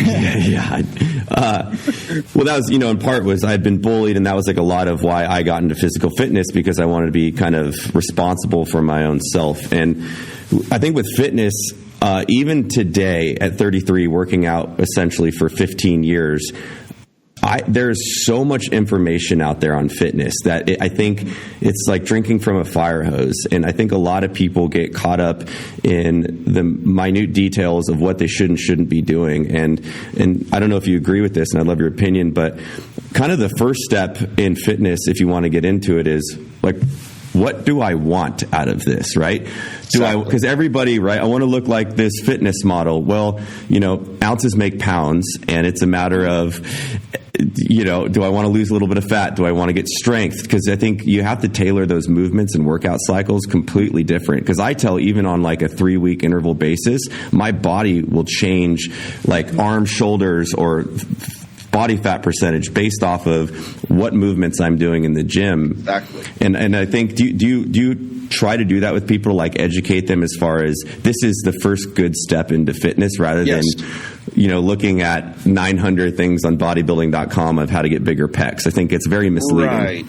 A: that was, in part was I'd been bullied, and that was like a lot of why I got into physical fitness, because I wanted to be kind of responsible for my own self. And I think with fitness, even today at 33, working out essentially for 15 years, there's so much information out there on fitness that I think it's like drinking from a fire hose. And I think a lot of people get caught up in the minute details of what they should and shouldn't be doing. And I don't know if you agree with this, and I'd love your opinion, but kind of the first step in fitness, if you want to get into it, is like, what do I want out of this, right? Because everybody, right, I want to look like this fitness model. Well, ounces make pounds, and it's a matter of, do I want to lose a little bit of fat? Do I want to get strength? Because I think you have to tailor those movements and workout cycles completely different. Because I tell, even on like a 3-week interval basis, my body will change, like arms, shoulders, or body fat percentage based off of what movements I'm doing in the gym.
C: Exactly.
A: And I think, do you try to do that with people, like educate them as far as this is the first good step into fitness, rather than looking at 900 things on bodybuilding.com of how to get bigger pecs? I think it's very misleading.
C: Right.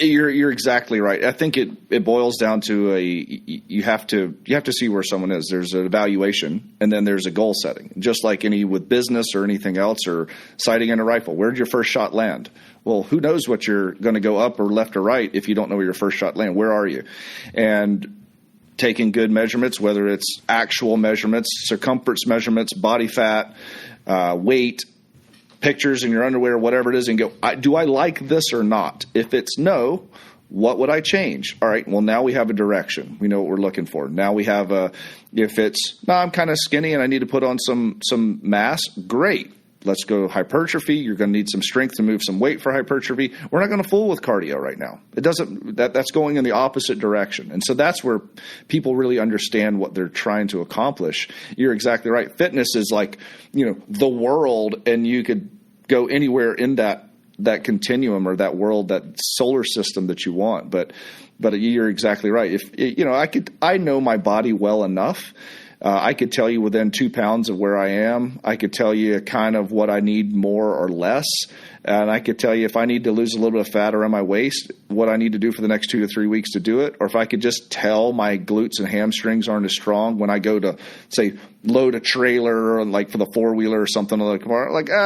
C: You're exactly right. I think it boils down to you have to see where someone is. There's an evaluation, and then there's a goal setting. Just like with business or anything else, or sighting in a rifle. Where'd your first shot land? Well, who knows what you're going to go up or left or right if you don't know where your first shot landed? Where are you? And taking good measurements, whether it's actual measurements, circumference measurements, body fat, weight, pictures in your underwear, whatever it is, and go, do I like this or not? If it's no, what would I change? All right, well, now we have a direction. We know what we're looking for. Now we have if it's, no, I'm kind of skinny and I need to put on some mass, great. Let's go hypertrophy. You're going to need some strength to move some weight for hypertrophy. We're not going to fool with cardio right now. That's going in the opposite direction. And so that's where people really understand what they're trying to accomplish. You're exactly right. Fitness is like, the world, and you could go anywhere in that continuum, or that world, that solar system that you want. But you're exactly right. If I know my body well enough. I could tell you within 2 pounds of where I am. I could tell you kind of what I need more or less. And I could tell you if I need to lose a little bit of fat around my waist, what I need to do for the next 2 to 3 weeks to do it. Or if I could just tell my glutes and hamstrings aren't as strong when I go to, say, load a trailer, or like for the 4-wheeler or something like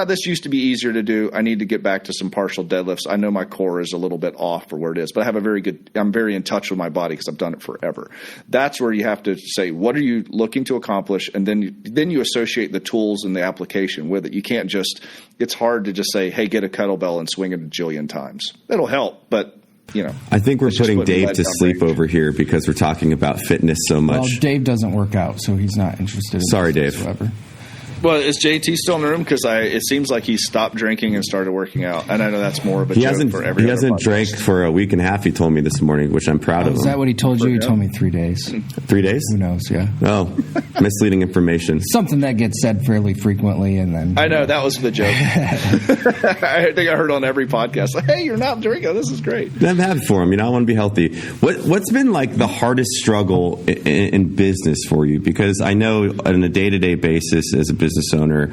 C: this used to be easier to do. I need to get back to some partial deadlifts. I know my core is a little bit off for where it is, but I'm very in touch with my body because I've done it forever. That's where you have to say, what are you looking to accomplish? And then you associate the tools and the application with it. You can't it's hard to just say, hey, get a kettlebell and swing it a jillion times. It'll help, but
A: I think we're putting Dave to sleep over here because we're talking about fitness so much.
B: Well, Dave doesn't work out, so he's not interested in
A: Sorry, Dave.
B: Whatsoever.
C: Well, is JT still in the room? Because it seems like he stopped drinking and started working out. And I know that's more of a joke for every.
A: He hasn't drank for a week and a half. He told me this morning, which I'm proud of.
B: Is that what he told you? He told me 3 days.
A: 3 days?
B: Who knows? Yeah.
A: Oh, misleading information.
B: Something that gets said fairly frequently, and then
C: I know that was the joke. I think I heard on every podcast. Like, hey, you're not drinking. This is great.
A: I'm happy for him. I want to be healthy. What's been like the hardest struggle in business for you? Because I know on a day-to-day basis as a business business owner,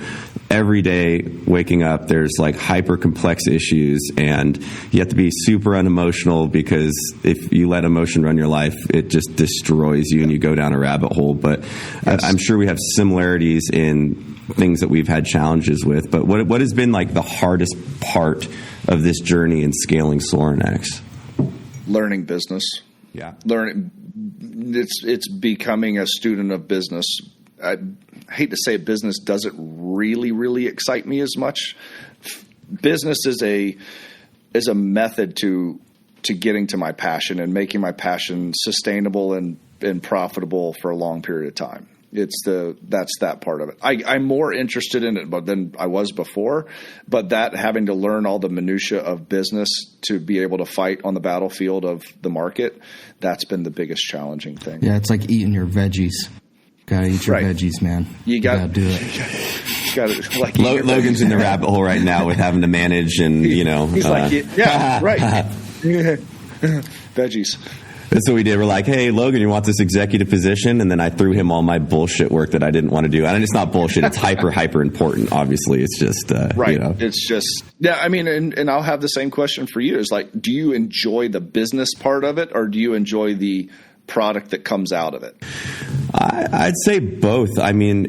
A: every day waking up, there's like hyper complex issues, and you have to be super unemotional, because if you let emotion run your life, it just destroys you and you go down a rabbit hole. But I'm sure we have similarities in things that we've had challenges with. But what has been like the hardest part of this journey in scaling Sorinex?
C: Learning business.
A: Yeah.
C: It's becoming a student of business. I hate to say it, business doesn't really, really excite me as much. Business is a method to getting to my passion and making my passion sustainable and profitable for a long period of time. That's that part of it. I'm more interested in it than I was before, but that having to learn all the minutia of business to be able to fight on the battlefield of the market, that's been the biggest challenging thing.
B: Yeah, it's like eating your veggies. Gotta eat your veggies, man.
C: You gotta
B: do it.
C: Gotta, like,
A: Logan's in the rabbit hole right now with having to manage, and
C: he's like, yeah, right. Veggies.
A: That's what we did. We're like, hey, Logan, you want this executive position? And then I threw him all my bullshit work that I didn't want to do. And it's not bullshit. It's hyper important, obviously. It's just,
C: right. It's just, yeah, I mean, and I'll have the same question for you. It's like, do you enjoy the business part of it, or do you enjoy the product that comes out of it?
A: I'd say both. I mean,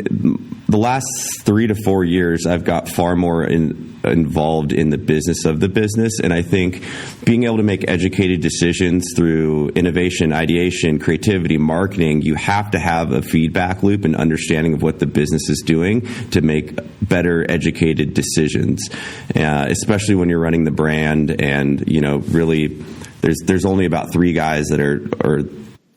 A: the last 3 to 4 years, I've got far more involved in the business of the business. And I think being able to make educated decisions through innovation, ideation, creativity, marketing, you have to have a feedback loop and understanding of what the business is doing to make better educated decisions, especially when you're running the brand. And, really, there's only about 3 guys that are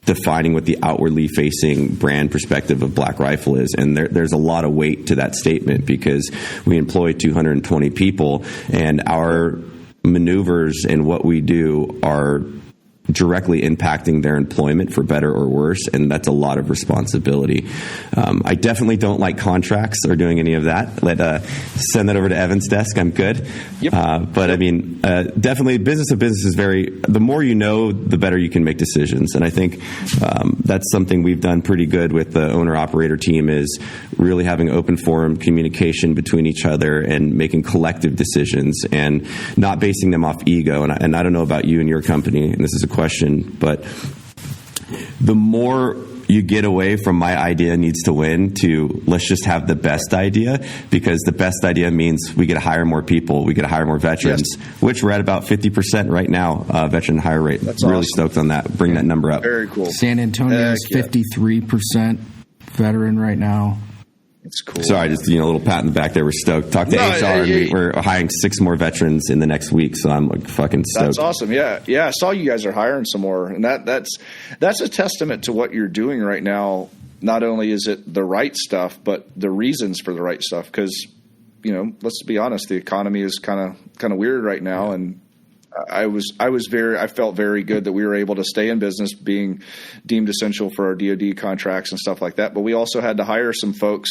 A: defining what the outwardly facing brand perspective of Black Rifle is. And there's a lot of weight to that statement, because we employ 220 people, and our maneuvers and what we do are directly impacting their employment for better or worse, and that's a lot of responsibility. I definitely don't like contracts or doing any of that. Send that over to Evan's desk. I'm good. Yep. But I mean, definitely business of business is the more you know, the better you can make decisions. And I think that's something we've done pretty good with the owner-operator team, is really having open forum communication between each other and making collective decisions and not basing them off ego. And I don't know about you and your company, and this is a question, but the more you get away from my idea needs to win to let's just have the best idea, because the best idea means we get to hire more people, we get to hire more veterans, which we're at about 50% right now, veteran hire rate. That's really awesome. Stoked on that. Bring that number up.
C: Very cool.
B: San Antonio is 53% veteran right now.
C: It's cool.
A: Sorry, just a little pat in the back there. We're stoked. Talk to HR, and we're hiring 6 more veterans in the next week, so I'm like fucking stoked.
C: That's awesome. Yeah. I saw you guys are hiring some more, and that's a testament to what you're doing right now. Not only is it the right stuff, but the reasons for the right stuff. Because let's be honest, the economy is kind of weird right now, and I felt very good that we were able to stay in business, being deemed essential for our DoD contracts and stuff like that. But we also had to hire some folks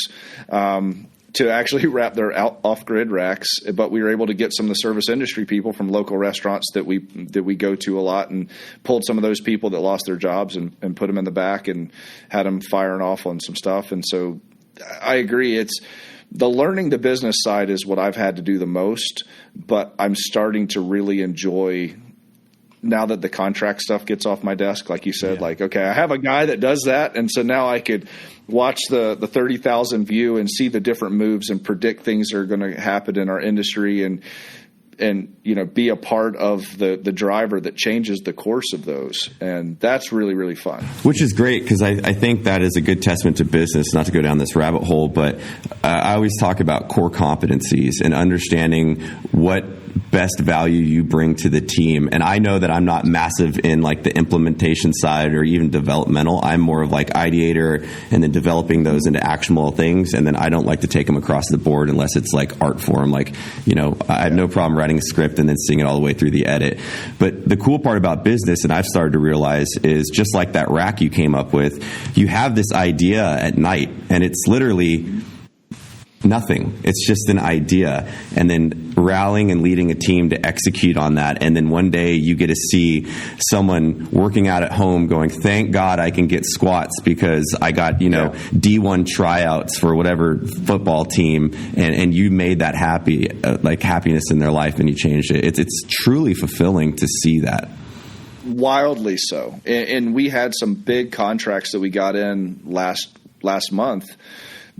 C: to actually wrap their off-grid racks. But we were able to get some of the service industry people from local restaurants that we go to a lot, and pulled some of those people that lost their jobs and put them in the back and had them firing off on some stuff. And so I agree. The learning the business side is what I've had to do the most, but I'm starting to really enjoy now that the contract stuff gets off my desk. Like you said, okay, I have a guy that does that. And so now I could watch the 30,000 view and see the different moves and predict things that are going to happen in our industry, and be a part of the driver that changes the course of those. And that's really, really fun. Which
A: is great, because I think that is a good testament to business, not to go down this rabbit hole, but I always talk about core competencies and understanding what best value you bring to the team. And I know that I'm not massive in like the implementation side or even developmental. I'm more of like ideator and then developing those into actionable things. And then I don't like to take them across the board unless it's like art form. Like, I have no problem writing a script and then seeing it all the way through the edit. But the cool part about business, and I've started to realize, is just like that rack you came up with, you have this idea at night, and it's literally nothing. It's just an idea. And then rallying and leading a team to execute on that. And then one day you get to see someone working out at home going, thank God I can get squats because I got, D1 tryouts for whatever football team. And you made that happiness in their life, and you changed it. It's truly fulfilling to see that.
C: Wildly so. And we had some big contracts that we got in last month.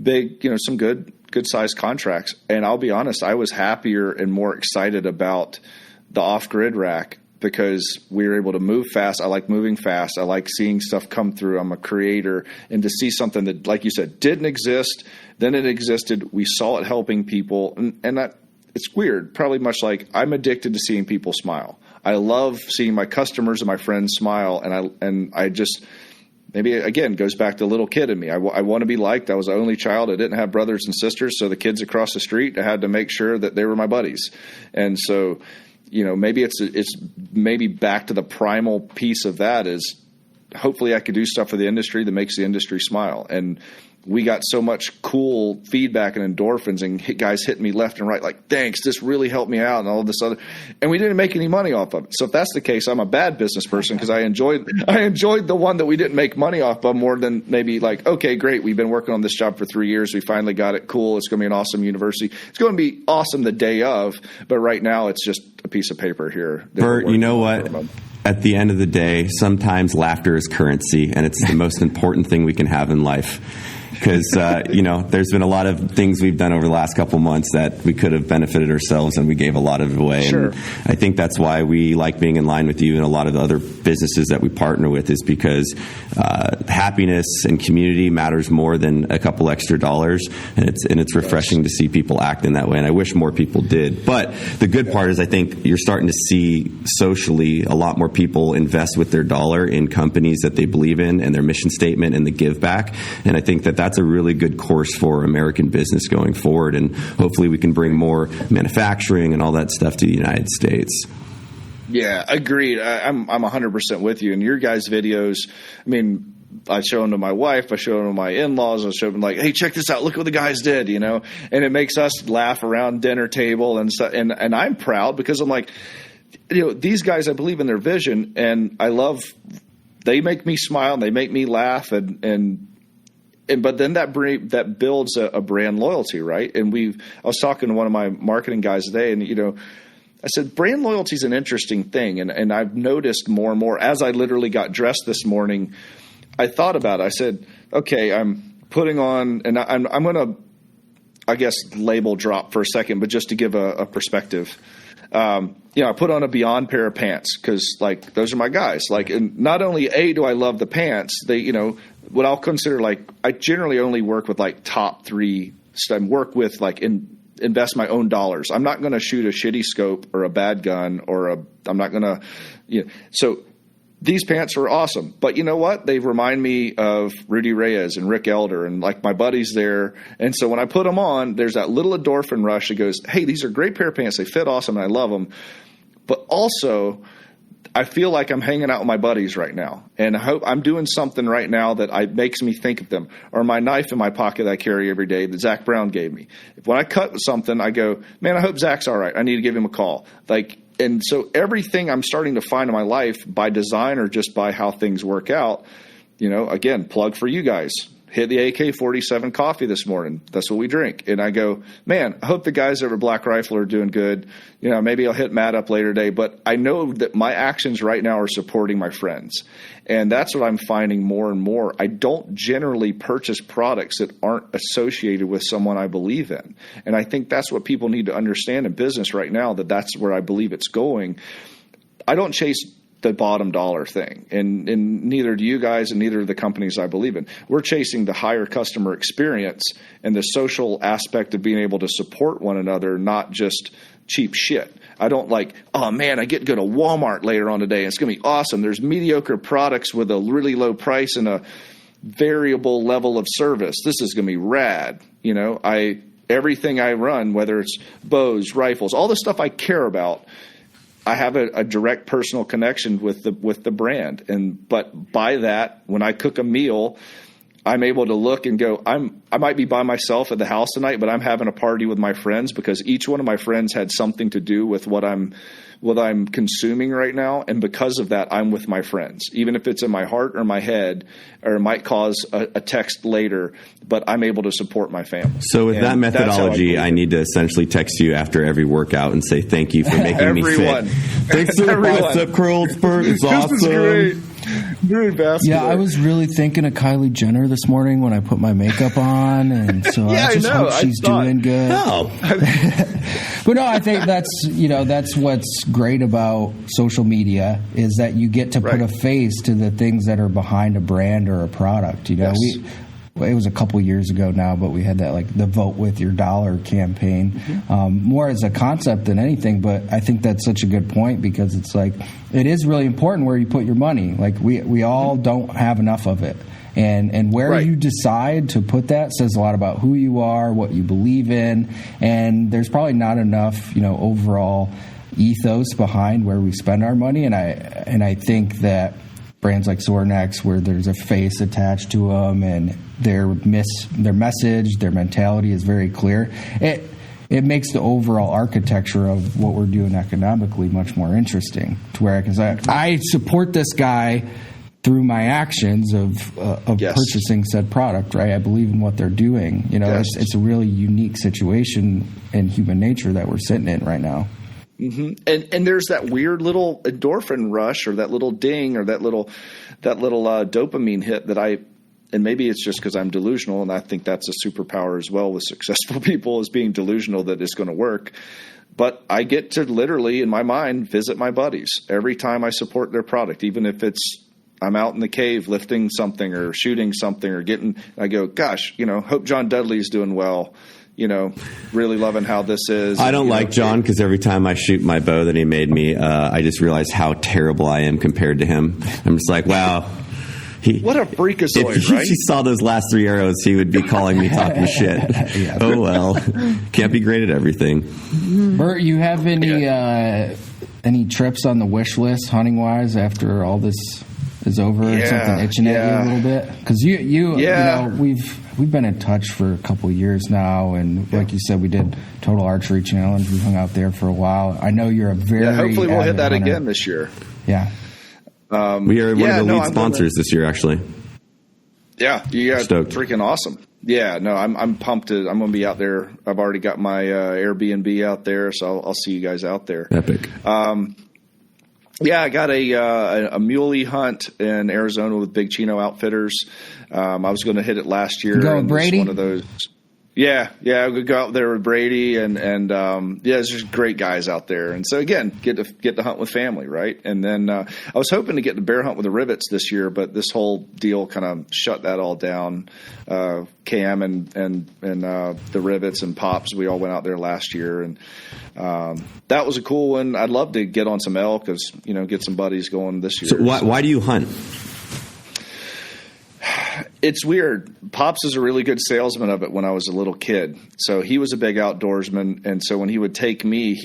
C: Big, some good sized contracts. And I'll be honest, I was happier and more excited about the off-grid rack because we were able to move fast. I like moving fast. I like seeing stuff come through. I'm a creator. And to see something that, like you said, didn't exist, then it existed. We saw it helping people. And that, it's weird, probably much like I'm addicted to seeing people smile. I love seeing my customers and my friends smile. And I just, maybe, again, goes back to the little kid in me. I want to be liked. I was the only child. I didn't have brothers and sisters. So the kids across the street, I had to make sure that they were my buddies. And so, maybe it's maybe back to the primal piece of that is hopefully I could do stuff for the industry that makes the industry smile. And we got so much cool feedback and endorphins and guys hitting me left and right like, thanks, this really helped me out and all this other. And we didn't make any money off of it. So if that's the case, I'm a bad business person because I enjoyed the one that we didn't make money off of more than maybe like, okay, great, we've been working on this job for 3 years. We finally got it. Cool. It's going to be an awesome university. It's going to be awesome the day of. But right now it's just a piece of paper here.
A: Bert, you know what? At the end of the day, sometimes laughter is currency, and it's the most important thing we can have in life. Because, there's been a lot of things we've done over the last couple months that we could have benefited ourselves, and we gave a lot of it away.
C: Sure.
A: And I think that's why we like being in line with you and a lot of the other businesses that we partner with is because happiness and community matters more than a couple extra dollars. And it's refreshing to see people act in that way. And I wish more people did. But the good part is I think you're starting to see socially a lot more people invest with their dollar in companies that they believe in and their mission statement and the give back. And I think that's a really good course for American business going forward. And hopefully we can bring more manufacturing and all that stuff to the United States.
C: Yeah, agreed. I'm 100% with you. And your guys' videos, I mean, I show them to my wife, I show them to my in-laws, I show them like, hey, check this out. Look what the guys did, and it makes us laugh around dinner table. And I'm proud because I'm like, these guys, I believe in their vision and they make me smile and they make me laugh but then that builds a brand loyalty, right? And I was talking to one of my marketing guys today, and I said brand loyalty is an interesting thing, and I've noticed more and more as I literally got dressed this morning. I thought about it. I said, okay, I'm putting on, and I'm going to, I guess, label drop for a second, but just to give a perspective. I put on a Beyond pair of pants because, like, those are my guys. Like, and not only do I love the pants, they, what I'll consider I generally only work with like top 3. Work with invest my own dollars. I'm not going to shoot a shitty scope or a bad gun I'm not going to. So these pants are awesome, but you know what? They remind me of Rudy Reyes and Rick Elder and like my buddies there. And so when I put them on, there's that little endorphin rush that goes, hey, these are great pair of pants. They fit awesome and I love them. But also I feel like I'm hanging out with my buddies right now, and I hope I'm doing something right now that makes me think of them. Or my knife in my pocket that I carry every day that Zach Brown gave me. When I cut something, I go, man, I hope Zach's all right. I need to give him a call. And so everything I'm starting to find in my life by design or just by how things work out, again, plug for you guys. Hit the AK-47 coffee this morning. That's what we drink. And I go, man, I hope the guys over Black Rifle are doing good. Maybe I'll hit Matt up later today. But I know that my actions right now are supporting my friends. And that's what I'm finding more and more. I don't generally purchase products that aren't associated with someone I believe in. And I think that's what people need to understand in business right now, that's where I believe it's going. I don't chase the bottom dollar thing. And neither do you guys and neither of the companies I believe in. We're chasing the higher customer experience and the social aspect of being able to support one another, not just cheap shit. I don't oh man, I get to go to Walmart later on today. And it's going to be awesome. There's mediocre products with a really low price and a variable level of service. This is going to be rad. Everything I run, whether it's bows, rifles, all the stuff I care about, I have a direct personal connection with the brand. But by that, when I cook a meal, I'm able to look and go, I might be by myself at the house tonight, but I'm having a party with my friends because each one of my friends had something to do with what I'm consuming right now. And because of that, I'm with my friends, even if it's in my heart or my head, or it might cause a text later, but I'm able to support my family.
A: So with that methodology, I need to essentially text you after every workout and say, thank you for making me fit. Thanks for the bicep curls, Bert. It's awesome.
C: This is great. Very vascular.
B: Yeah, I was really thinking of Kylie Jenner this morning when I put my makeup on, and so I just hope she's doing good.
A: No.
B: But no, I think that's what's great about social media is that you get to put a face to the things that are behind a brand or a product. It was a couple years ago now, but we had that the Vote With Your Dollar campaign, more as a concept than anything. But I think that's such a good point because it's it is really important where you put your money. We all don't have enough of it. And where you decide to put that says a lot about who you are, what you believe in, and there's probably not enough, overall ethos behind where we spend our money. And I think that brands like Sorinex, where there's a face attached to them, and their message, their mentality is very clear. It makes the overall architecture of what we're doing economically much more interesting. To where I can say, I support this guy through my actions of purchasing said product, right? I believe in what they're doing. It's a really unique situation in human nature that we're sitting in right now.
C: Mm-hmm. And there's that weird little endorphin rush or that little ding or that little dopamine hit that and maybe it's just because I'm delusional, and I think that's a superpower as well with successful people is being delusional that it's going to work. But I get to literally, in my mind, visit my buddies every time I support their product, even if I'm out in the cave lifting something or shooting something or I go, gosh, hope John Dudley's doing well. Really loving how this is.
A: I don't like John because every time I shoot my bow that he made me, I just realize how terrible I am compared to him. I'm just like, wow.
C: What a freakazoid,
A: if
C: right?
A: If he saw those last 3 arrows, he would be calling me talking shit.
B: Yeah.
A: Oh, well. Can't be great at everything.
B: Bert, you have any trips on the wish list hunting-wise after all this is over? Something itching at you a little bit? Because we've been in touch for a couple of years now, and like you said, we did Total Archery Challenge. We hung out there for a while. I know you're a very
C: hopefully we'll hit that
B: hunter.
C: Again this year.
B: Yeah.
A: We are one of the lead sponsors this year, actually.
C: Yeah, you guys
A: Stoked.
C: Freaking awesome. Yeah, no, I'm pumped. I'm going to be out there. I've already got my Airbnb out there, so I'll see you guys out there.
A: Epic.
C: Yeah, I got a muley hunt in Arizona with Big Chino Outfitters. I was going to hit it last year.
B: You go with Brady?
C: One of those. Yeah, we could go out there with Brady and there's just great guys out there. And so again, get to hunt with family, right? And then I was hoping to get to bear hunt with the rivets this year, but this whole deal kind of shut that all down. Cam and the rivets and Pops, we all went out there last year, and that was a cool one. I'd love to get on some elk, get some buddies going this year.
A: So why do you hunt?
C: It's weird. Pops is a really good salesman of it when I was a little kid. So he was a big outdoorsman. And so when he would take me,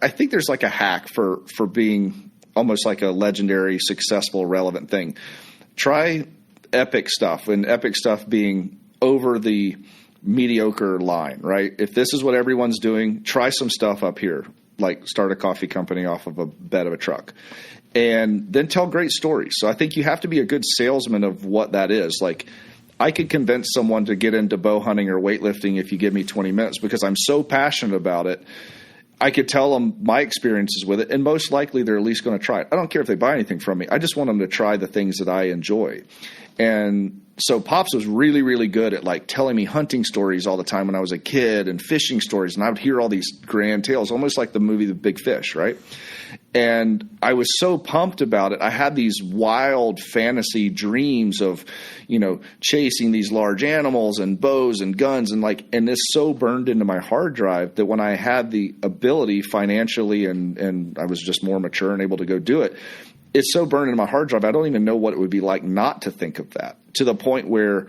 C: I think there's like a hack for being almost like a legendary, successful, relevant thing. Try epic stuff, and epic stuff being over the mediocre line, right? If this is what everyone's doing, try some stuff up here, like start a coffee company off of a bed of a truck. And then tell great stories. So I think you have to be a good salesman of what that is. Like, I could convince someone to get into bow hunting or weightlifting if you give me 20 minutes because I'm so passionate about it. I could tell them my experiences with it, and most likely they're at least going to try it. I don't care if they buy anything from me. I just want them to try the things that I enjoy. And so Pops was really, really good at like telling me hunting stories all the time when I was a kid and fishing stories. And I would hear all these grand tales, almost like the movie The Big Fish, right? And I was so pumped about it. I had these wild fantasy dreams of, chasing these large animals and bows and guns and this so burned into my hard drive that when I had the ability financially and I was just more mature and able to go do it, it's so burned into my hard drive. I don't even know what it would be like not to think of that, to the point where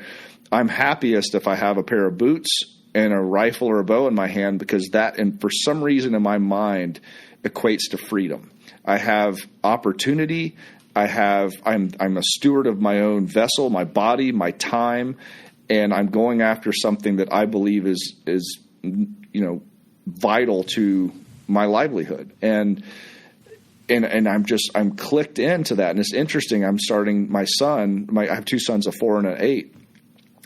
C: I'm happiest if I have a pair of boots and a rifle or a bow in my hand, because that, and for some reason in my mind, equates to freedom. I have opportunity I'm a steward of my own vessel, my body, my time, and I'm going after something that I believe is vital to my livelihood. And I'm clicked into that. And it's interesting. I'm starting I have 2 sons, a 4 and an 8.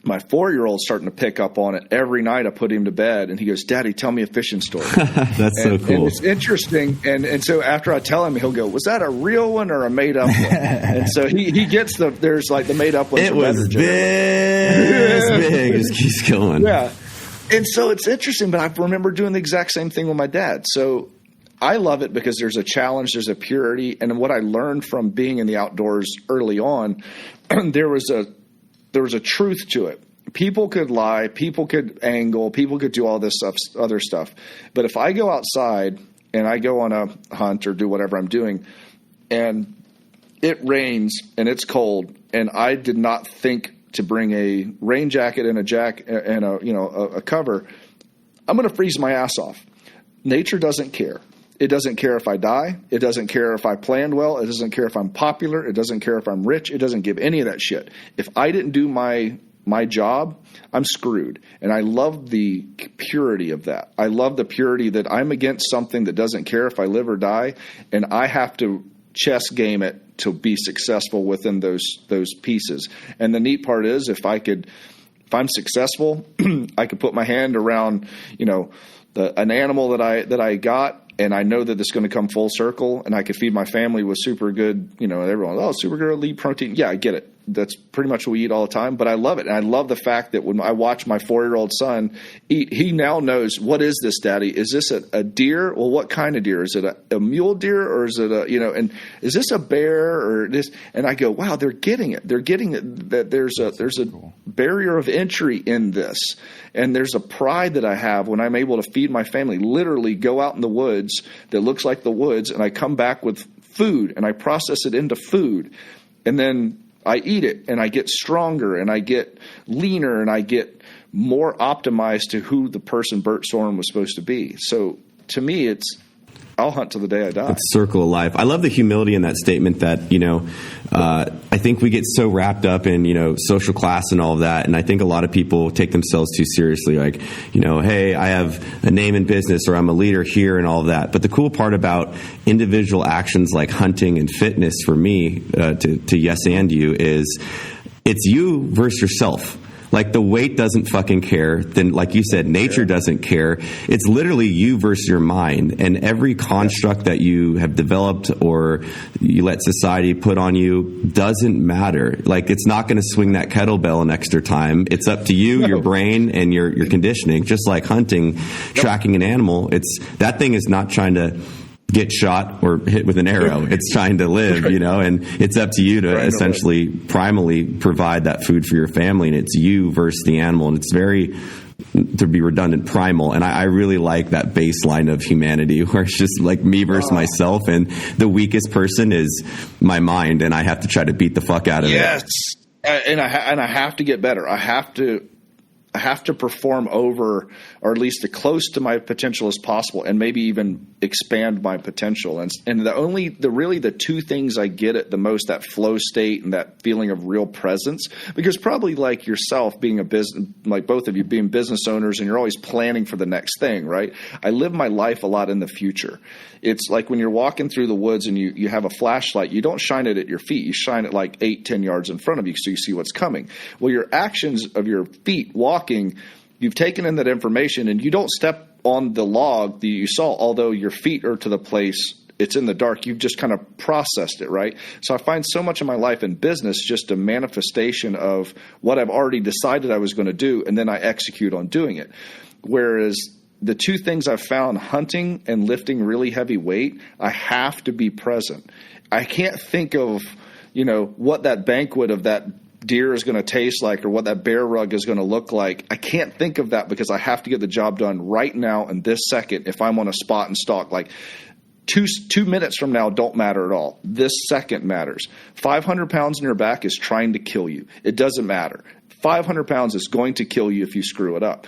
C: My 4-year-old's starting to pick up on it. Every night I put him to bed and he goes, "Daddy, tell me a fishing story."
A: That's so cool.
C: And it's interesting. And so after I tell him, he'll go, "Was that a real one or a made up one?" And so he gets there's like the made up one.
A: It was big. It just keeps going.
C: Yeah. And so it's interesting, but I remember doing the exact same thing with my dad. So I love it because there's a challenge, there's a purity. And what I learned from being in the outdoors early on, there was a truth to it. People could lie, people could angle, people could do all this stuff, other stuff. But if I go outside and I go on a hunt or do whatever I'm doing, and it rains and it's cold, and I did not think to bring a rain jacket and a cover, I'm going to freeze my ass off. Nature doesn't care. It doesn't care if I die. It doesn't care if I planned well. It doesn't care if I'm popular. It doesn't care if I'm rich. It doesn't give any of that shit. If I didn't do my job, I'm screwed. And I love the purity of that. I love the purity that I'm against something that doesn't care if I live or die, and I have to chess game it to be successful within those pieces. And the neat part is if I'm successful, I could put my hand around, an animal that I got, and I know that it's going to come full circle, and I could feed my family with super good, everyone, super good elite protein. Yeah, I get it. That's pretty much what we eat all the time, but I love it. And I love the fact that when I watch my 4-year-old son eat, he now knows, what is this, Daddy? Is this a deer? Well, what kind of deer? Is it a mule deer, or is it and is this a bear or this? And I go, wow, they're getting it. They're getting it, that there's a barrier of entry in this. And there's a pride that I have when I'm able to feed my family, literally go out in the woods that looks like the woods, and I come back with food and I process it into food. And then I eat it and I get stronger and I get leaner and I get more optimized to who the person Bert Sorin was supposed to be. So to me, I'll hunt till the day I die.
A: It's circle of life. I love the humility in that statement that, I think we get so wrapped up in, social class and all of that. And I think a lot of people take themselves too seriously. Like, hey, I have a name in business, or I'm a leader here and all of that. But the cool part about individual actions like hunting and fitness for me, to yes and you, is it's you versus yourself. Like, the weight doesn't fucking care. Then, like you said, nature doesn't care. It's literally you versus your mind. And every construct that you have developed or you let society put on you doesn't matter. Like, it's not going to swing that kettlebell an extra time. It's up to you, your brain, and your conditioning. Just like hunting, tracking an animal, that thing is not trying to get shot or hit with an arrow. It's trying to live, and it's up to you to essentially primally provide that food for your family. And it's you versus the animal. And it's very, to be redundant, primal. And I really like that baseline of humanity where it's just like me versus myself. And the weakest person is my mind. And I have to try to beat the fuck out of it.
C: Yes. And I have to get better. I have to perform over, or at least as close to my potential as possible, and maybe even expand my potential. And the 2 things I get at the most, that flow state and that feeling of real presence, because probably like yourself being like both of you being business owners, and you're always planning for the next thing, right? I live my life a lot in the future. It's like when you're walking through the woods and you have a flashlight, you don't shine it at your feet. You shine it like 8-10 yards in front of you so you see what's coming. Well, your actions of your feet walking, you've taken in that information, and you don't step on the log that you saw, although your feet are to the place, it's in the dark. You've just kind of processed it, right? So I find so much of my life in business just a manifestation of what I've already decided I was going to do, and then I execute on doing it. Whereas the 2 things I've found, hunting and lifting really heavy weight, I have to be present. I can't think of, what that banquet of that deer is going to taste like, or what that bear rug is going to look like. I can't think of that because I have to get the job done right now in this second. If I'm on a spot and stalk, like 2 minutes from now don't matter at all. This second matters. 500 pounds in your back is trying to kill you. It doesn't matter. 500 pounds is going to kill you if you screw it up.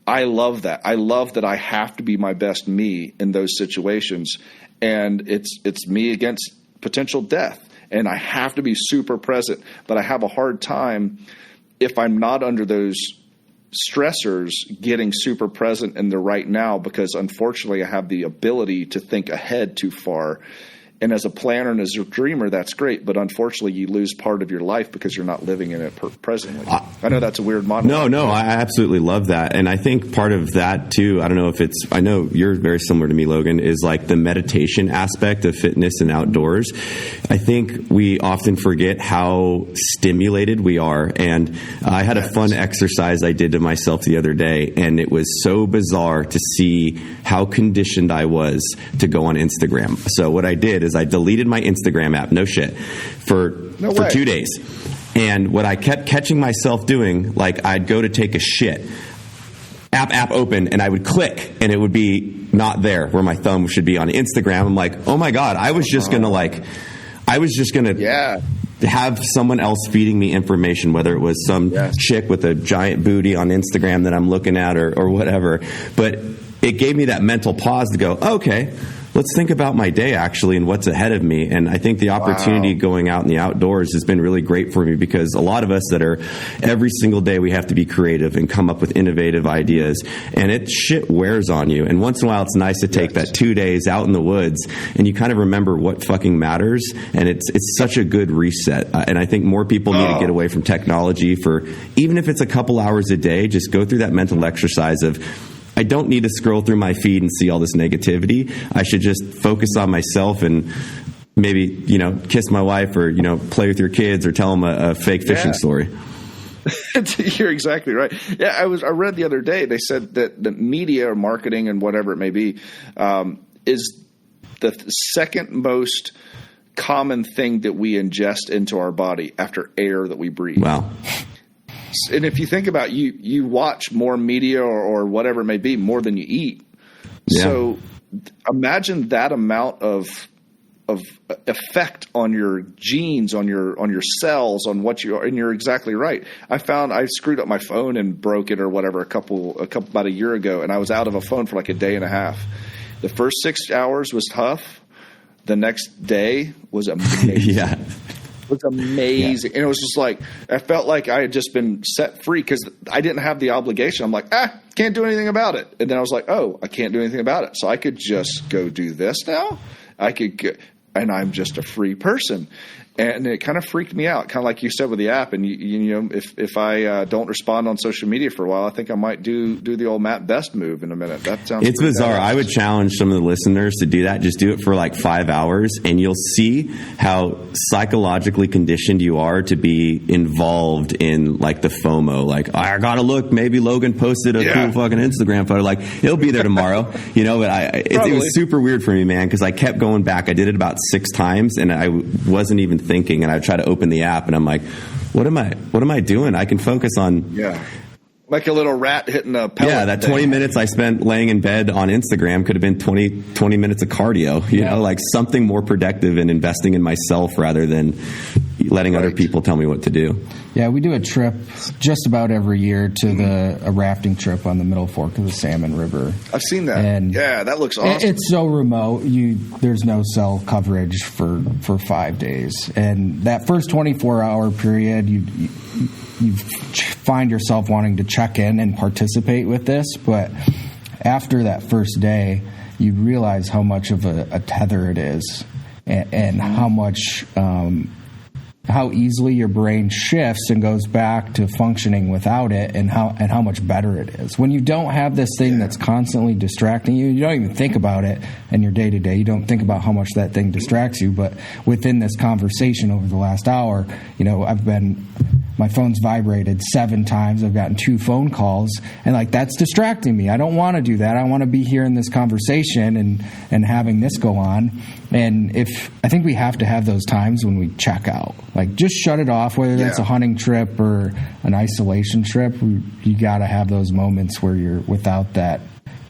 C: I love that. I love that I have to be my best me in those situations. And it's me against potential death. and I have to be super present, but I have a hard time if I'm not under those stressors getting super present in the right now, because unfortunately I have the ability to think ahead too far. And as a planner and as a dreamer, that's great. But unfortunately, you lose part of your life because you're not living in it presently. I know that's a weird model.
A: No, I absolutely love that. And I think part of that, too, I don't know if it's – I know you're very similar to me, Logan, is like the meditation aspect of fitness and outdoors. I think we often forget how stimulated we are. And I had a fun exercise I did to myself the other day, and it was so bizarre to see how conditioned I was to go on Instagram. So what I did is I deleted my Instagram app, no shit, for 2 days. And what I kept catching myself doing, like I'd go to take a shit, app open, and I would click, and it would be not there where my thumb should be on Instagram. I'm like, oh my God, I was just going to have someone else feeding me information, whether it was some chick with a giant booty on Instagram that I'm looking at or whatever. But it gave me that mental pause to go, okay, let's think about my day actually and what's ahead of me. And I think the opportunity going out in the outdoors has been really great for me, because a lot of us that are every single day we have to be creative and come up with innovative ideas, and shit wears on you. And once in a while it's nice to take that 2 days out in the woods and you kind of remember what fucking matters. And it's such a good reset. And I think more people need to get away from technology for, even if it's a couple hours a day, just go through that mental exercise of, I don't need to scroll through my feed and see all this negativity. I should just focus on myself and maybe, kiss my wife or, play with your kids or tell them a fake fishing story.
C: You're exactly right. Yeah, I read the other day, they said that the media or marketing and whatever it may be is the second most common thing that we ingest into our body after air that we breathe.
A: Wow.
C: And if you think about you watch more media or whatever it may be more than you eat. Yeah. So imagine that amount of effect on your genes, on your cells, on what you are. And you're exactly right. I screwed up my phone and broke it or whatever about a year ago, and I was out of a phone for like a day and a half. The first 6 hours was tough. The next day was amazing.
A: Yeah.
C: It was amazing. Yeah. And it was just like, I felt like I had just been set free because I didn't have the obligation. I'm like, can't do anything about it. And then I was like, I can't do anything about it. So I could just go do this now. And I'm just a free person. And it kind of freaked me out, kind of like you said with the app. And if I don't respond on social media for a while, I think I might do the old Matt Best move in a minute. That sounds.
A: It's bizarre. I would challenge some of the listeners to do that. Just do it for like 5 hours, and you'll see how psychologically conditioned you are to be involved in like the FOMO. Like, I gotta look. Maybe Logan posted a cool fucking Instagram photo. Like, he'll be there tomorrow. But it was super weird for me, man, because I kept going back. I did it about 6 times, and I wasn't even thinking, and I try to open the app and I'm like, what am I doing? I can focus on
C: like a little rat hitting a pellet.
A: Yeah, that 20 minutes I spent laying in bed on Instagram could have been 20 minutes of cardio, you know, like something more productive and investing in myself rather than letting other people tell me what to do.
B: Yeah, we do a trip just about every year to a rafting trip on the Middle Fork of the Salmon River.
C: I've seen that. And that looks awesome.
B: It's so remote. There's no cell coverage for 5 days. And that first 24-hour period, you find yourself wanting to check in and participate with this. But after that first day, you realize how much of a tether it is and how much... how easily your brain shifts and goes back to functioning without it, and how much better it is. When you don't have this thing that's constantly distracting you, you don't even think about it in your day-to-day. You don't think about how much that thing distracts you. But within this conversation over the last hour, my phone's vibrated 7 times. I've gotten 2 phone calls, and that's distracting me. I don't want to do that. I want to be here in this conversation and having this go on. And I think we have to have those times when we check out. Just shut it off, whether that's a hunting trip or an isolation trip. You got to have those moments where you're without that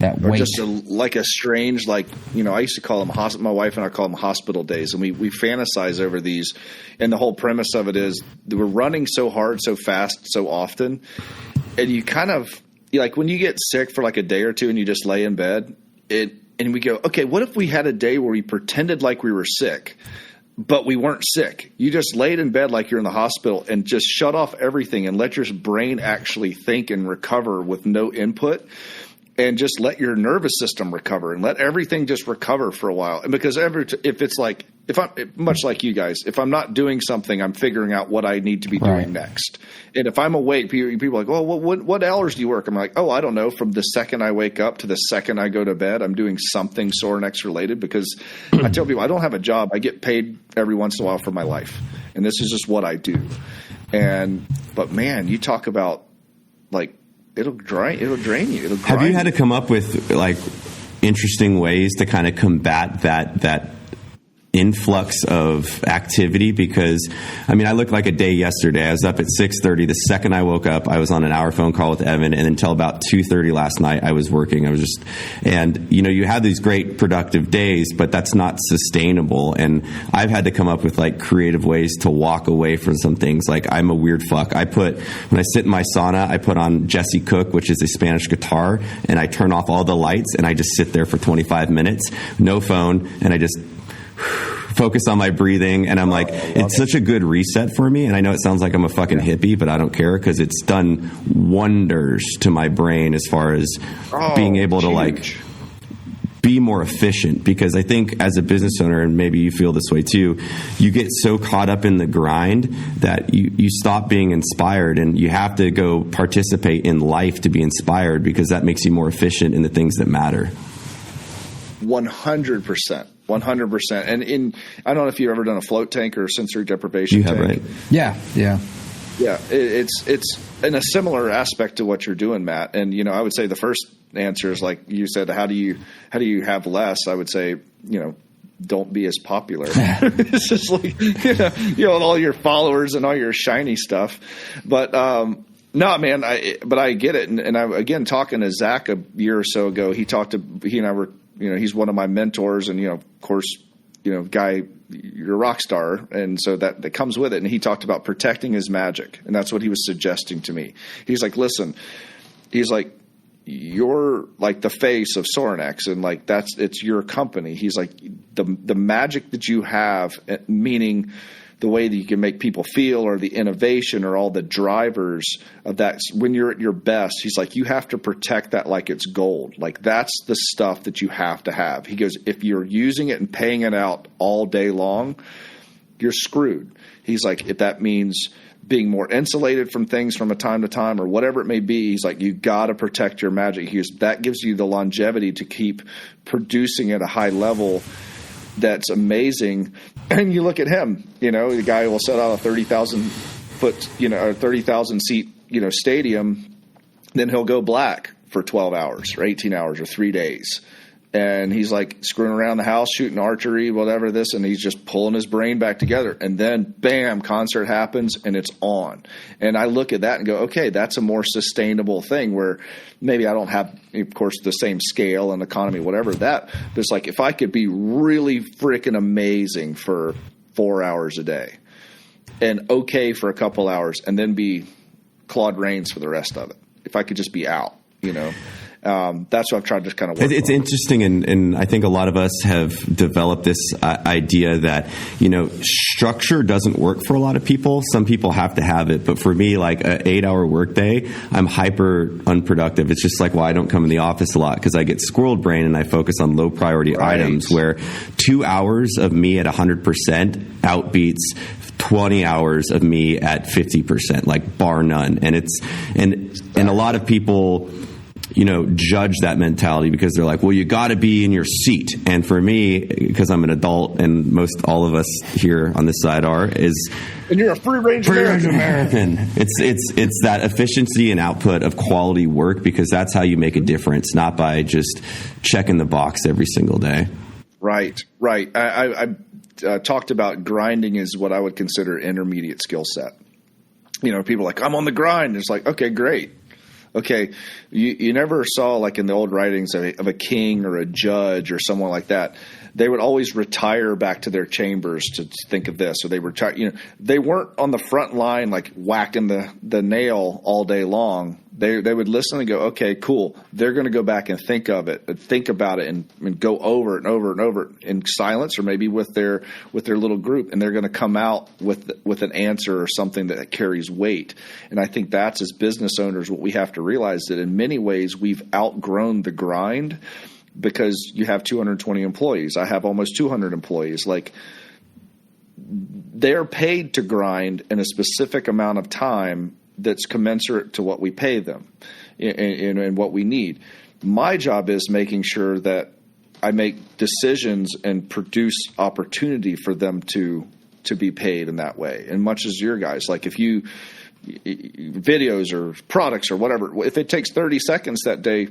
B: weight.
C: Or just a strange, I used to call them, my wife and I call them hospital days. And we fantasize over these. And the whole premise of it is that we're running so hard, so fast, so often. And you kind of, when you get sick for a day or two and you just lay in bed, and we go, okay, what if we had a day where we pretended like we were sick? but we weren't sick. You just laid in bed like you're in the hospital and just shut off everything and let your brain actually think and recover with no input, and just let your nervous system recover and let everything just recover for a while. And because if I'm much like you guys, if I'm not doing something, I'm figuring out what I need to be doing next. And if I'm awake, people are like, well, what hours do you work? I'm like, I don't know. From the second I wake up to the second I go to bed, I'm doing something Sorinex related, because I tell people I don't have a job. I get paid every once in a while for my life. And this is just what I do. But man, you talk about like, it'll drain you.
A: Have you had to come up with like interesting ways to kind of combat that influx of activity? Because I mean, I looked like a day yesterday. I was up at 6:30. The second I woke up, I was on an hour phone call with Evan, and until about 2:30 last night, I was working. And you have these great productive days, but that's not sustainable. And I've had to come up with like creative ways to walk away from some things. Like, I'm a weird fuck. When I sit in my sauna, I put on Jesse Cook, which is a Spanish guitar, and I turn off all the lights, and I just sit there for 25 minutes, no phone, and I just focus on my breathing, and I'm like, it's such a good reset for me. And I know it sounds like I'm a fucking hippie, but I don't care, because it's done wonders to my brain as far as being able to like be more efficient. Because I think as a business owner, and maybe you feel this way too, you get so caught up in the grind that you stop being inspired, and you have to go participate in life to be inspired, because that makes you more efficient in the things that matter.
C: 100%. 100%. And I don't know if you've ever done a float tank or a sensory deprivation tank.
A: You have, right?
B: Yeah.
C: It's in a similar aspect to what you're doing, Matt. And I would say the first answer is, like you said, how do you have less? I would say, don't be as popular. It's just like all your followers and all your shiny stuff. But no, man. I get it. And I, again, talking to Zach a year or so ago, he and I were. He's one of my mentors, and of course, guy, you're a rock star, and so that comes with it. And he talked about protecting his magic, and that's what he was suggesting to me. He's like, listen, he's like, you're like the face of Sorinex, and like it's your company. He's like, the magic that you have, meaning the way that you can make people feel, or the innovation, or all the drivers of that when you're at your best. He's like, you have to protect that like it's gold. Like, that's the stuff that you have to have. He goes, if you're using it and paying it out all day long, you're screwed. He's like, if that means being more insulated from things from a time to time, or whatever it may be, he's like, you got to protect your magic. He goes, that gives you the longevity to keep producing at a high level. That's amazing. And you look at him, the guy will set out a 30,000 foot, or 30,000 seat, stadium. Then he'll go black for 12 hours or 18 hours or 3 days. And he's like screwing around the house, shooting archery, whatever this, and he's just pulling his brain back together. And then, bam, concert happens, and it's on. And I look at that and go, okay, that's a more sustainable thing, where maybe I don't have, of course, the same scale and economy, whatever that. But it's like, if I could be really freaking amazing for 4 hours a day, and okay for a couple hours, and then be Claude Rains for the rest of it. If I could just be out, that's what I've tried to kind of work
A: It's
C: on.
A: interesting, and I think a lot of us have developed this idea that, structure doesn't work for a lot of people. Some people have to have it. But for me, like an 8-hour workday, I'm hyper unproductive. It's just like why I don't come in the office a lot, because I get squirrel brain and I focus on low priority items, where 2 hours of me at 100% outbeats 20 hours of me at 50%, like bar none. And and a lot of people judge that mentality, because they're like, well, you got to be in your seat. And for me, because I'm an adult, and most all of us here on this side and
C: you're a free range
A: American. It's that efficiency and output of quality work, because that's how you make a difference, not by just checking the box every single day.
C: Right. I talked about grinding is what I would consider intermediate skill set. People are like, I'm on the grind. It's like, okay, great. Okay, you never saw, like in the old writings of a king or a judge or someone like that, they would always retire back to their chambers to think of this, or they retire. They weren't on the front line like whacking the nail all day long. They would listen and go, okay, cool. They're going to go back and think about it, and go over it and over and over in silence, or maybe with their little group, and they're going to come out with an answer or something that carries weight. And I think that's, as business owners, what we have to realize, that in many ways we've outgrown the grind, because you have 220 employees. I have almost 200 employees. Like, they're paid to grind in a specific amount of time that's commensurate to what we pay them and what we need. My job is making sure that I make decisions and produce opportunity for them to be paid in that way. And much as your guys, like, if you videos or products or whatever, if it takes 30 seconds that day,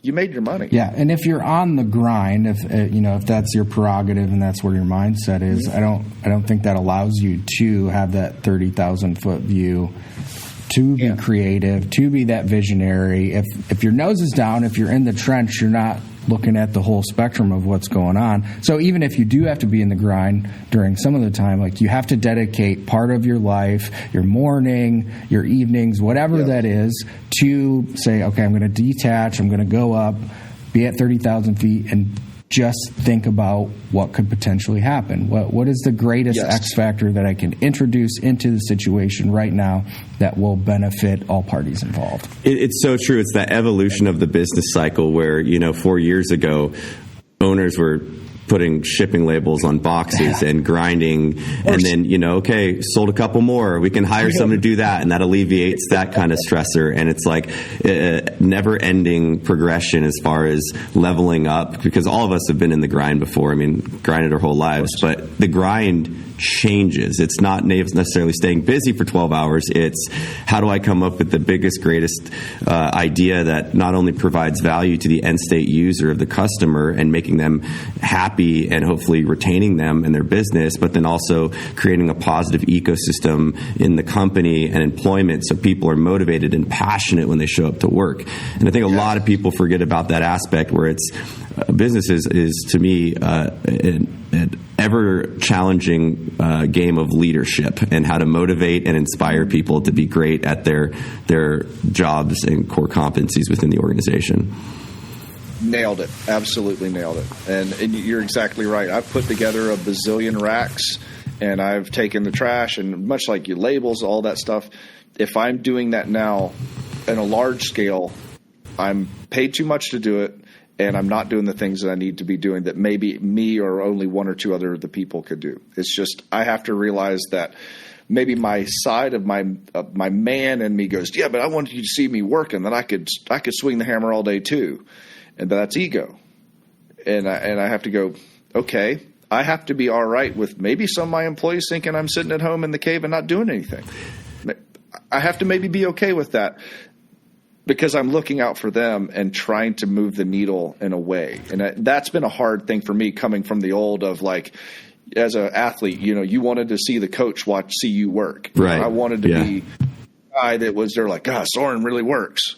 C: you made your money.
B: Yeah, and if you're on the grind, if that's your prerogative and that's where your mindset is, I don't think that allows you to have that 30,000-foot view, to be creative, to be that visionary. If your nose is down, if you're in the trench, you're not looking at the whole spectrum of what's going on. So even if you do have to be in the grind during some of the time, like, you have to dedicate part of your life, your morning, your evenings, whatever that is, to say, okay, I'm going to detach, I'm going to go up, be at 30,000 feet, and just think about what could potentially happen. What is the greatest X factor that I can introduce into the situation right now that will benefit all parties involved?
A: It's so true. It's that evolution of the business cycle where, 4 years ago, owners were putting shipping labels on boxes and grinding, and then, okay, sold a couple more. We can hire someone to do that, and that alleviates that kind of stressor. And it's like a never-ending progression as far as leveling up, because all of us have been in the grind before. I mean, grinded our whole lives, but the grind changes. It's not necessarily staying busy for 12 hours. It's, how do I come up with the biggest, greatest idea that not only provides value to the end state user of the customer and making them happy and hopefully retaining them in their business, but then also creating a positive ecosystem in the company and employment, so people are motivated and passionate when they show up to work. And I think a lot of people forget about that aspect, where it's business is to me an ever challenging game of leadership, and how to motivate and inspire people to be great at their jobs and core competencies within the organization.
C: Nailed it. Absolutely nailed it. And you're exactly right. I've put together a bazillion racks, and I've taken the trash, and much like your labels, all that stuff. If I'm doing that now in a large scale, I'm paid too much to do it, and I'm not doing the things that I need to be doing that maybe me or only one or two other of the people could do. It's just, I have to realize that maybe my side of my man in me goes, yeah, but I want you to see me working, that I could swing the hammer all day too. And that's ego. And I have to go, okay, I have to be all right with maybe some of my employees thinking I'm sitting at home in the cave and not doing anything. I have to maybe be okay with that, because I'm looking out for them and trying to move the needle in a way. And that's been a hard thing for me, coming from the old of, like, as an athlete, you wanted to see the coach see you work.
A: Right.
C: I wanted to be a guy that was there like, Sorin really works.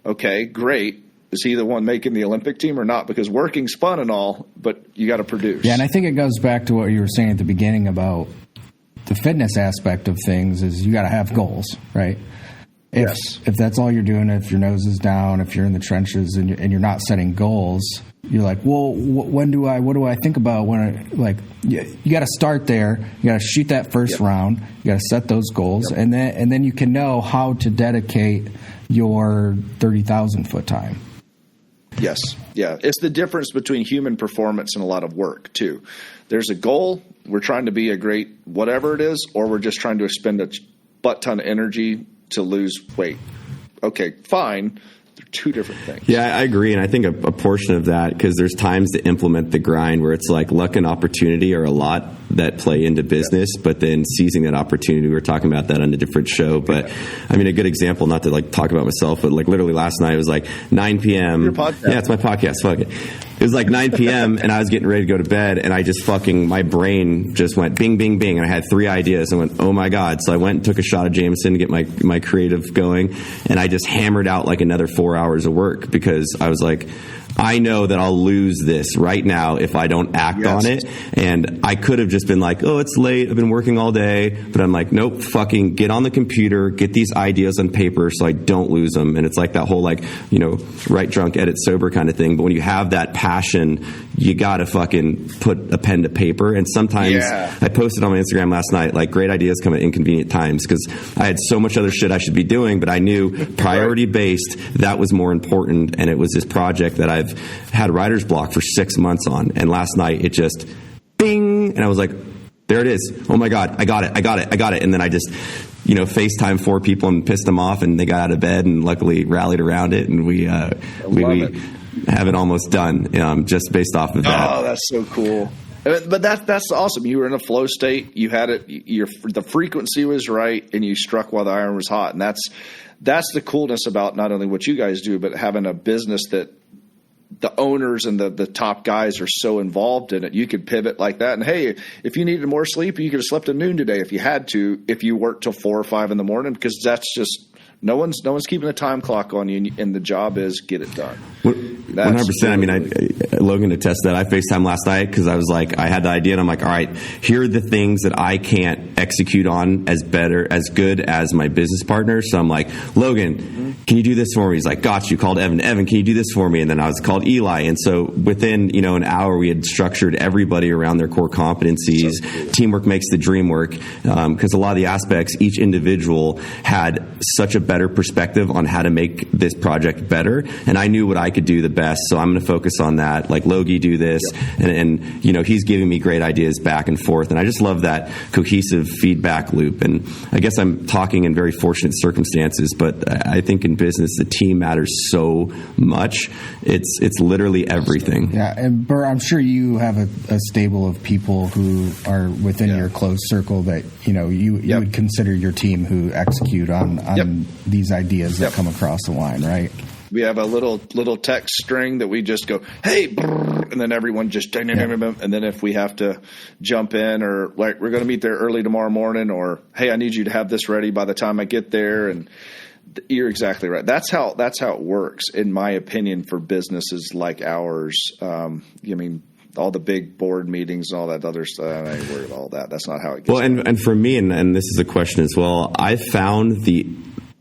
C: Okay, great. Is he the one making the Olympic team or not? Because working's fun and all, but you got to produce.
B: Yeah, and I think it goes back to what you were saying at the beginning about the fitness aspect of things, is you got to have goals, right? If that's all you're doing, if your nose is down, if you're in the trenches and you're not setting goals, you're like, well, what do I think about when you got to start there. You got to shoot that first round. You got to set those goals, and then you can know how to dedicate your 30,000-foot time.
C: Yes. Yeah. It's the difference between human performance and a lot of work too. There's a goal. We're trying to be a great whatever it is, or we're just trying to expend a butt ton of energy to lose weight. Okay, fine. They're two different things.
A: Yeah, I agree. And I think a portion of that, because there's times to implement the grind where it's like luck and opportunity are a lot that play into business, but then seizing that opportunity, we were talking about that on a different show. But I mean, a good example, not to like talk about myself, but like literally last night it was like 9 p.m.
C: Your podcast.
A: Yeah, it's my podcast. Fuck it. It was like 9 p.m. and I was getting ready to go to bed, and I just my brain just went bing, bing, bing. And I had 3 ideas. I went, oh my God. So I went and took a shot of Jameson to get my creative going. And I just hammered out like another 4 hours of work, because I was like, I know that I'll lose this right now if I don't act on it. And I could have just been like, oh, it's late, I've been working all day. But I'm like, nope, fucking get on the computer, get these ideas on paper so I don't lose them. And it's like that whole like, write drunk, edit sober kind of thing. But when you have that passion, you got to fucking put a pen to paper. And sometimes I posted on my Instagram last night, like, great ideas come at inconvenient times, because I had so much other shit I should be doing, but I knew priority based, that was more important. And it was this project that I've had writer's block for 6 months on. And last night it just bing. And I was like, there it is. Oh my God, I got it. And then I just, FaceTime 4 people and pissed them off, and they got out of bed and luckily rallied around it. And we have it almost done, just based off of that.
C: Oh, that's so cool. But that's awesome. You were in a flow state. You had it. The frequency was right, and you struck while the iron was hot. And that's the coolness about not only what you guys do, but having a business that the owners and the top guys are so involved in it. You could pivot like that. And hey, if you needed more sleep, you could have slept at noon today if you had to, if you worked till 4 or 5 in the morning, because that's just, no one's keeping a time clock on you, and the job is get it done.
A: 100%. I mean, Logan attested that. I FaceTime last night because I was like, I had the idea, and I'm like, all right, here are the things that I can't execute on as good as my business partner. So I'm like, Logan, can you do this for me? He's like, got you. Called Evan. Evan, can you do this for me? And then I was called Eli. And so within, an hour, we had structured everybody around their core competencies. So cool. Teamwork makes the dream work. Because a lot of the aspects, each individual had such a better perspective on how to make this project better. And I knew what I could do the best. So I'm going to focus on that. Like, Logie, do this. And he's giving me great ideas back and forth. And I just love that cohesive feedback loop. And I guess I'm talking in very fortunate circumstances, but I think in business, the team matters so much. It's literally everything.
B: Yeah. And Bert, I'm sure you have a stable of people who are within your close circle that, you would consider your team, who execute on these ideas that come across the line, right?
C: We have a little text string that we just go, hey, brrr, and then everyone just, and then if we have to jump in, or like, we're going to meet there early tomorrow morning, or hey, I need you to have this ready by the time I get there. And you're exactly right. That's how it works, in my opinion, for businesses like ours. All the big board meetings and all that other stuff, I ain't worried about all that. That's not how it gets.
A: Well, and for me, and this is a question as well, I found the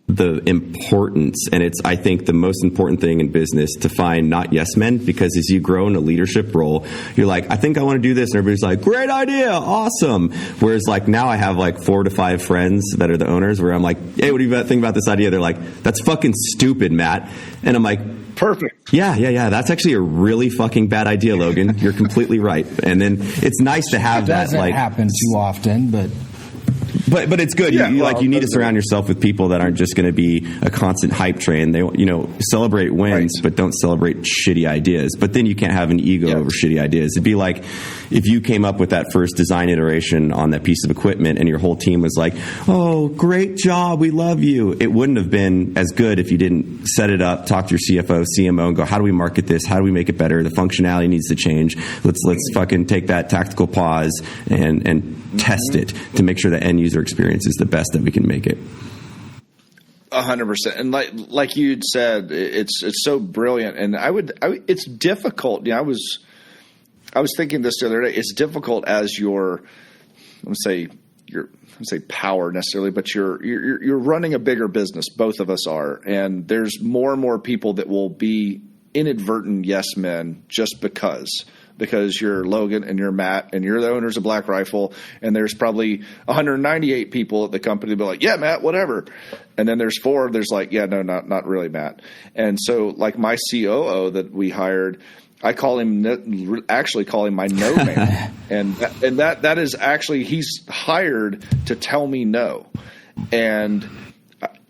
A: importance, and it's, I think, the most important thing in business, to find not yes men, because as you grow in a leadership role, you're like, I think I want to do this, and everybody's like, great idea, awesome. Whereas like now I have like 4 to 5 friends that are the owners, where I'm like, hey, what do you think about this idea? They're like, that's fucking stupid, Matt. And I'm like,
C: perfect.
A: Yeah. That's actually a really fucking bad idea, Logan. You're completely right. And then it's nice to have that.
B: Doesn't happen too often, but
A: it's good. You need to surround yourself with people that aren't just going to be a constant hype train. They, celebrate wins, but don't celebrate shitty ideas. But then you can't have an ego over shitty ideas. It'd be like if you came up with that first design iteration on that piece of equipment and your whole team was like, oh, great job, we love you. It wouldn't have been as good if you didn't set it up, talk to your CFO, CMO, and go, how do we market this? How do we make it better? The functionality needs to change. Let's fucking take that tactical pause and test it to make sure the end user experience is the best that we can make it.
C: 100%. And like you'd said, it's so brilliant. And it's difficult. I was thinking this the other day. It's difficult as your, I wouldn't say power necessarily, but you're running a bigger business. Both of us are, and there's more and more people that will be inadvertent yes men just because you're Logan and you're Matt and you're the owners of Black Rifle, and there's probably 198 people at the company that be like, yeah, Matt, whatever. And then there's 4, there's like, yeah, no, not really, Matt. And so like my COO that we hired, I call him my no man. and that is actually, he's hired to tell me no. And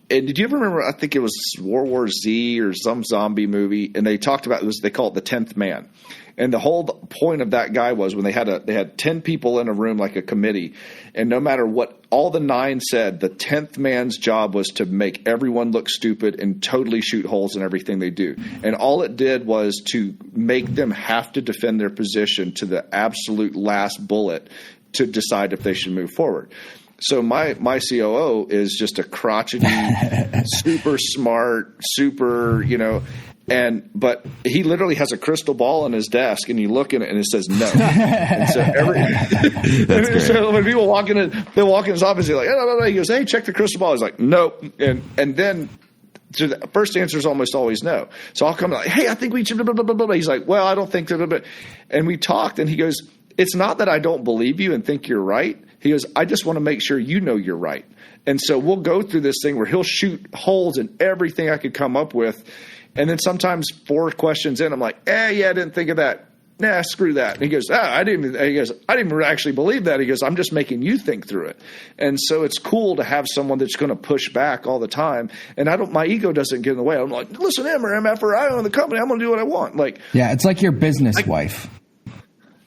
C: did you ever remember, I think it was World War Z or some zombie movie, and they talked about they call it the 10th man. And the whole point of that guy was when they had 10 people in a room like a committee, and no matter what all the 9 said, the 10th man's job was to make everyone look stupid and totally shoot holes in everything they do. And all it did was to make them have to defend their position to the absolute last bullet to decide if they should move forward. So my COO is just a crotchety, super smart, super, But he literally has a crystal ball on his desk, and you look in it, and it says no. And so when people walk in, they walk in his office, he's like, he goes, hey, check the crystal ball. He's like, nope. And then the first answer is almost always no. So I'll come like, hey, I think we should. Blah, blah, blah, blah. He's like, well, I don't think so. Blah, blah. And we talked, and he goes, it's not that I don't believe you and think you're right. He goes, I just want to make sure you know you're right. And so we'll go through this thing where he'll shoot holes in everything I could come up with. And then sometimes 4 questions in, I'm like, yeah, I didn't think of that. Nah, screw that. And he goes, I didn't actually believe that. He goes, I'm just making you think through it. And so it's cool to have someone that's going to push back all the time. And my ego doesn't get in the way. I'm like, listen, MFR, I own the company. I'm going to do what I want. Like,
B: yeah, it's like your business wife.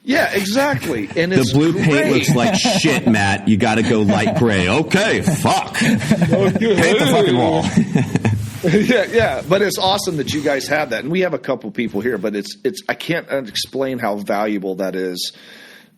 C: Yeah, exactly. And
A: the blue paint looks like shit, Matt. You got to go light gray. Okay, fuck. Paint the fucking wall.
C: Yeah, but it's awesome that you guys have that, and we have a couple people here. But it's I can't explain how valuable that is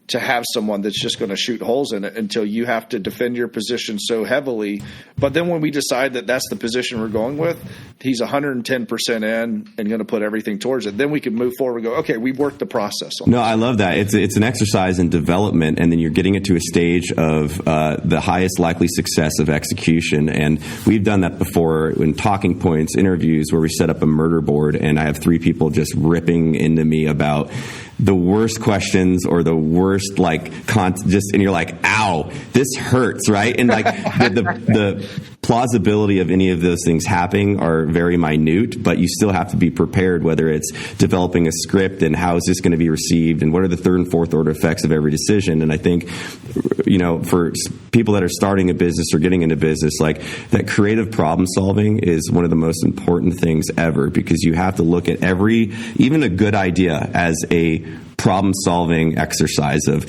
C: to have someone that's just going to shoot holes in it until you have to defend your position so heavily. But then when we decide that that's the position we're going with, he's 110% in and going to put everything towards it. Then we can move forward and go, okay, we've worked the process on
A: I love that. It's an exercise in development, and then you're getting it to a stage of the highest likely success of execution. And we've done that before in talking points, interviews, where we set up a murder board, and I have 3 people just ripping into me about the worst questions or the worst and you're like, ow, this hurts, right? And like the plausibility of any of those things happening are very minute, but you still have to be prepared, whether it's developing a script and how is this going to be received and what are the 3rd and 4th order effects of every decision. And I think, for people that are starting a business or getting into business, like that creative problem solving is one of the most important things ever, because you have to look at even a good idea as a problem solving exercise of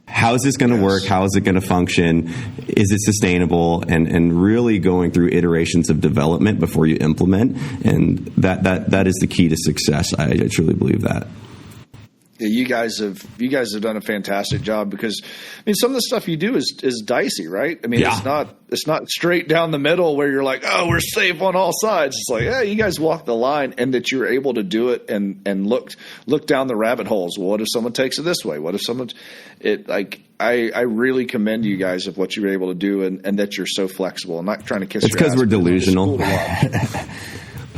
A: how is this going to work? How is it going to function? Is it sustainable? And really going through iterations of development before you implement. And that is the key to success. I truly believe that.
C: Yeah, you guys have done a fantastic job, because some of the stuff you do is dicey, right? It's not straight down the middle where you're like, oh, we're safe on all sides. It's like, yeah, you guys walk the line, and that you're able to do it and look down the rabbit holes. Well, what if someone takes it this way? What if someone I really commend you guys of what you were able to do, and that you're so flexible. I'm not trying to kiss.
A: It's because we're delusional.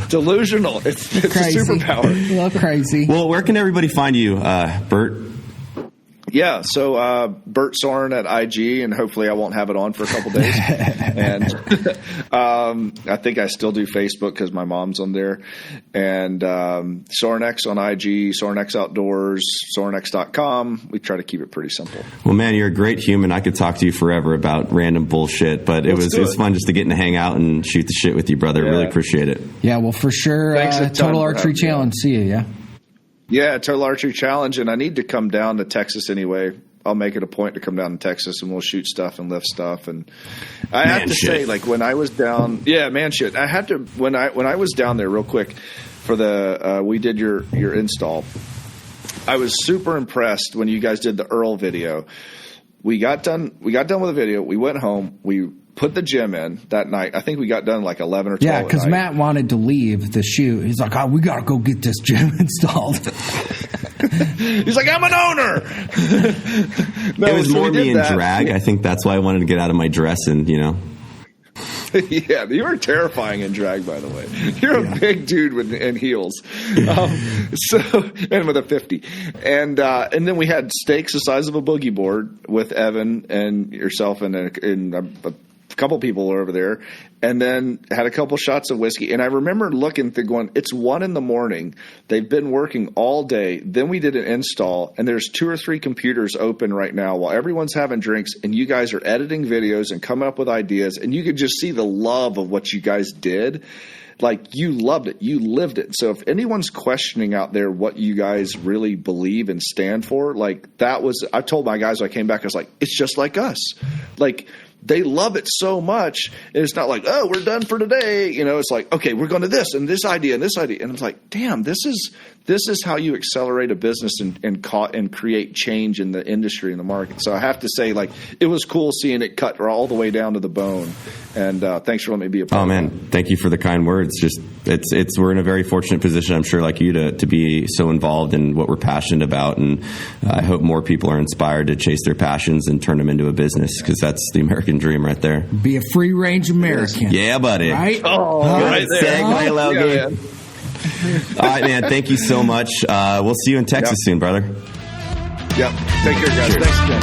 C: Delusional. It's
B: crazy.
C: A superpower.
B: A little crazy.
A: Well, where can everybody find you, Bert?
C: Yeah, so Bert Sorin at IG, and hopefully I won't have it on for a couple days. And I think I still do Facebook because my mom's on there. And Sorinex on IG, Sorinex Outdoors, Sorinex.com. We try to keep it pretty simple.
A: Well, man, you're a great human. I could talk to you forever about random bullshit, but it was fun just to get to hang out and shoot the shit with you, brother. Yeah. Really appreciate it.
B: Yeah, well, for sure. Total Archery Challenge. See you, yeah?
C: Yeah, Total Archery Challenge, and I need to come down to Texas anyway. I'll make it a point to come down to Texas, and we'll shoot stuff and lift stuff. And I have to say, like when I was down, I had to when I was down there real quick for the we did your install. I was super impressed when you guys did the Earl video. We got done with the video. We went home. We put the gym in that night. I think we got done like 11 or 12.
B: Yeah, because Matt wanted to leave the shoot. He's like, we got to go get this gym installed.
C: He's like, I'm an owner.
A: It was more me in drag. I think that's why I wanted to get out of my dress and,
C: Yeah, you were terrifying in drag, by the way. You're a big dude in heels, and with a 50. And then we had stakes the size of a boogie board with Evan and yourself and a couple people over there, and then had a couple shots of whiskey. And I remember looking going, it's 1 a.m. They've been working all day. Then we did an install, and there's 2 or 3 computers open right now while everyone's having drinks, and you guys are editing videos and coming up with ideas, and you could just see the love of what you guys did. Like, you loved it. You lived it. So if anyone's questioning out there what you guys really believe and stand for, like, that was – I told my guys when I came back, I was like, it's just like us. Like, they love it so much. And it's not like, oh, we're done for today. It's like, okay, we're going to this and this idea and this idea. And it's like, damn, this is this is how you accelerate a business and create change in the industry and the market. So I have to say, like, it was cool seeing it cut all the way down to the bone. And thanks for letting me be a part of it.
A: Oh, man, thank you for the kind words. Just we're in a very fortunate position, I'm sure, like you, to be so involved in what we're passionate about. And I hope more people are inspired to chase their passions and turn them into a business, because that's the American dream right there.
B: Be a free-range American.
A: Yeah, buddy.
B: Right?
C: Oh, right there.
A: All right, man. Thank you so much. We'll see you in Texas soon, brother.
C: Yep. Take care, guys. Thanks again.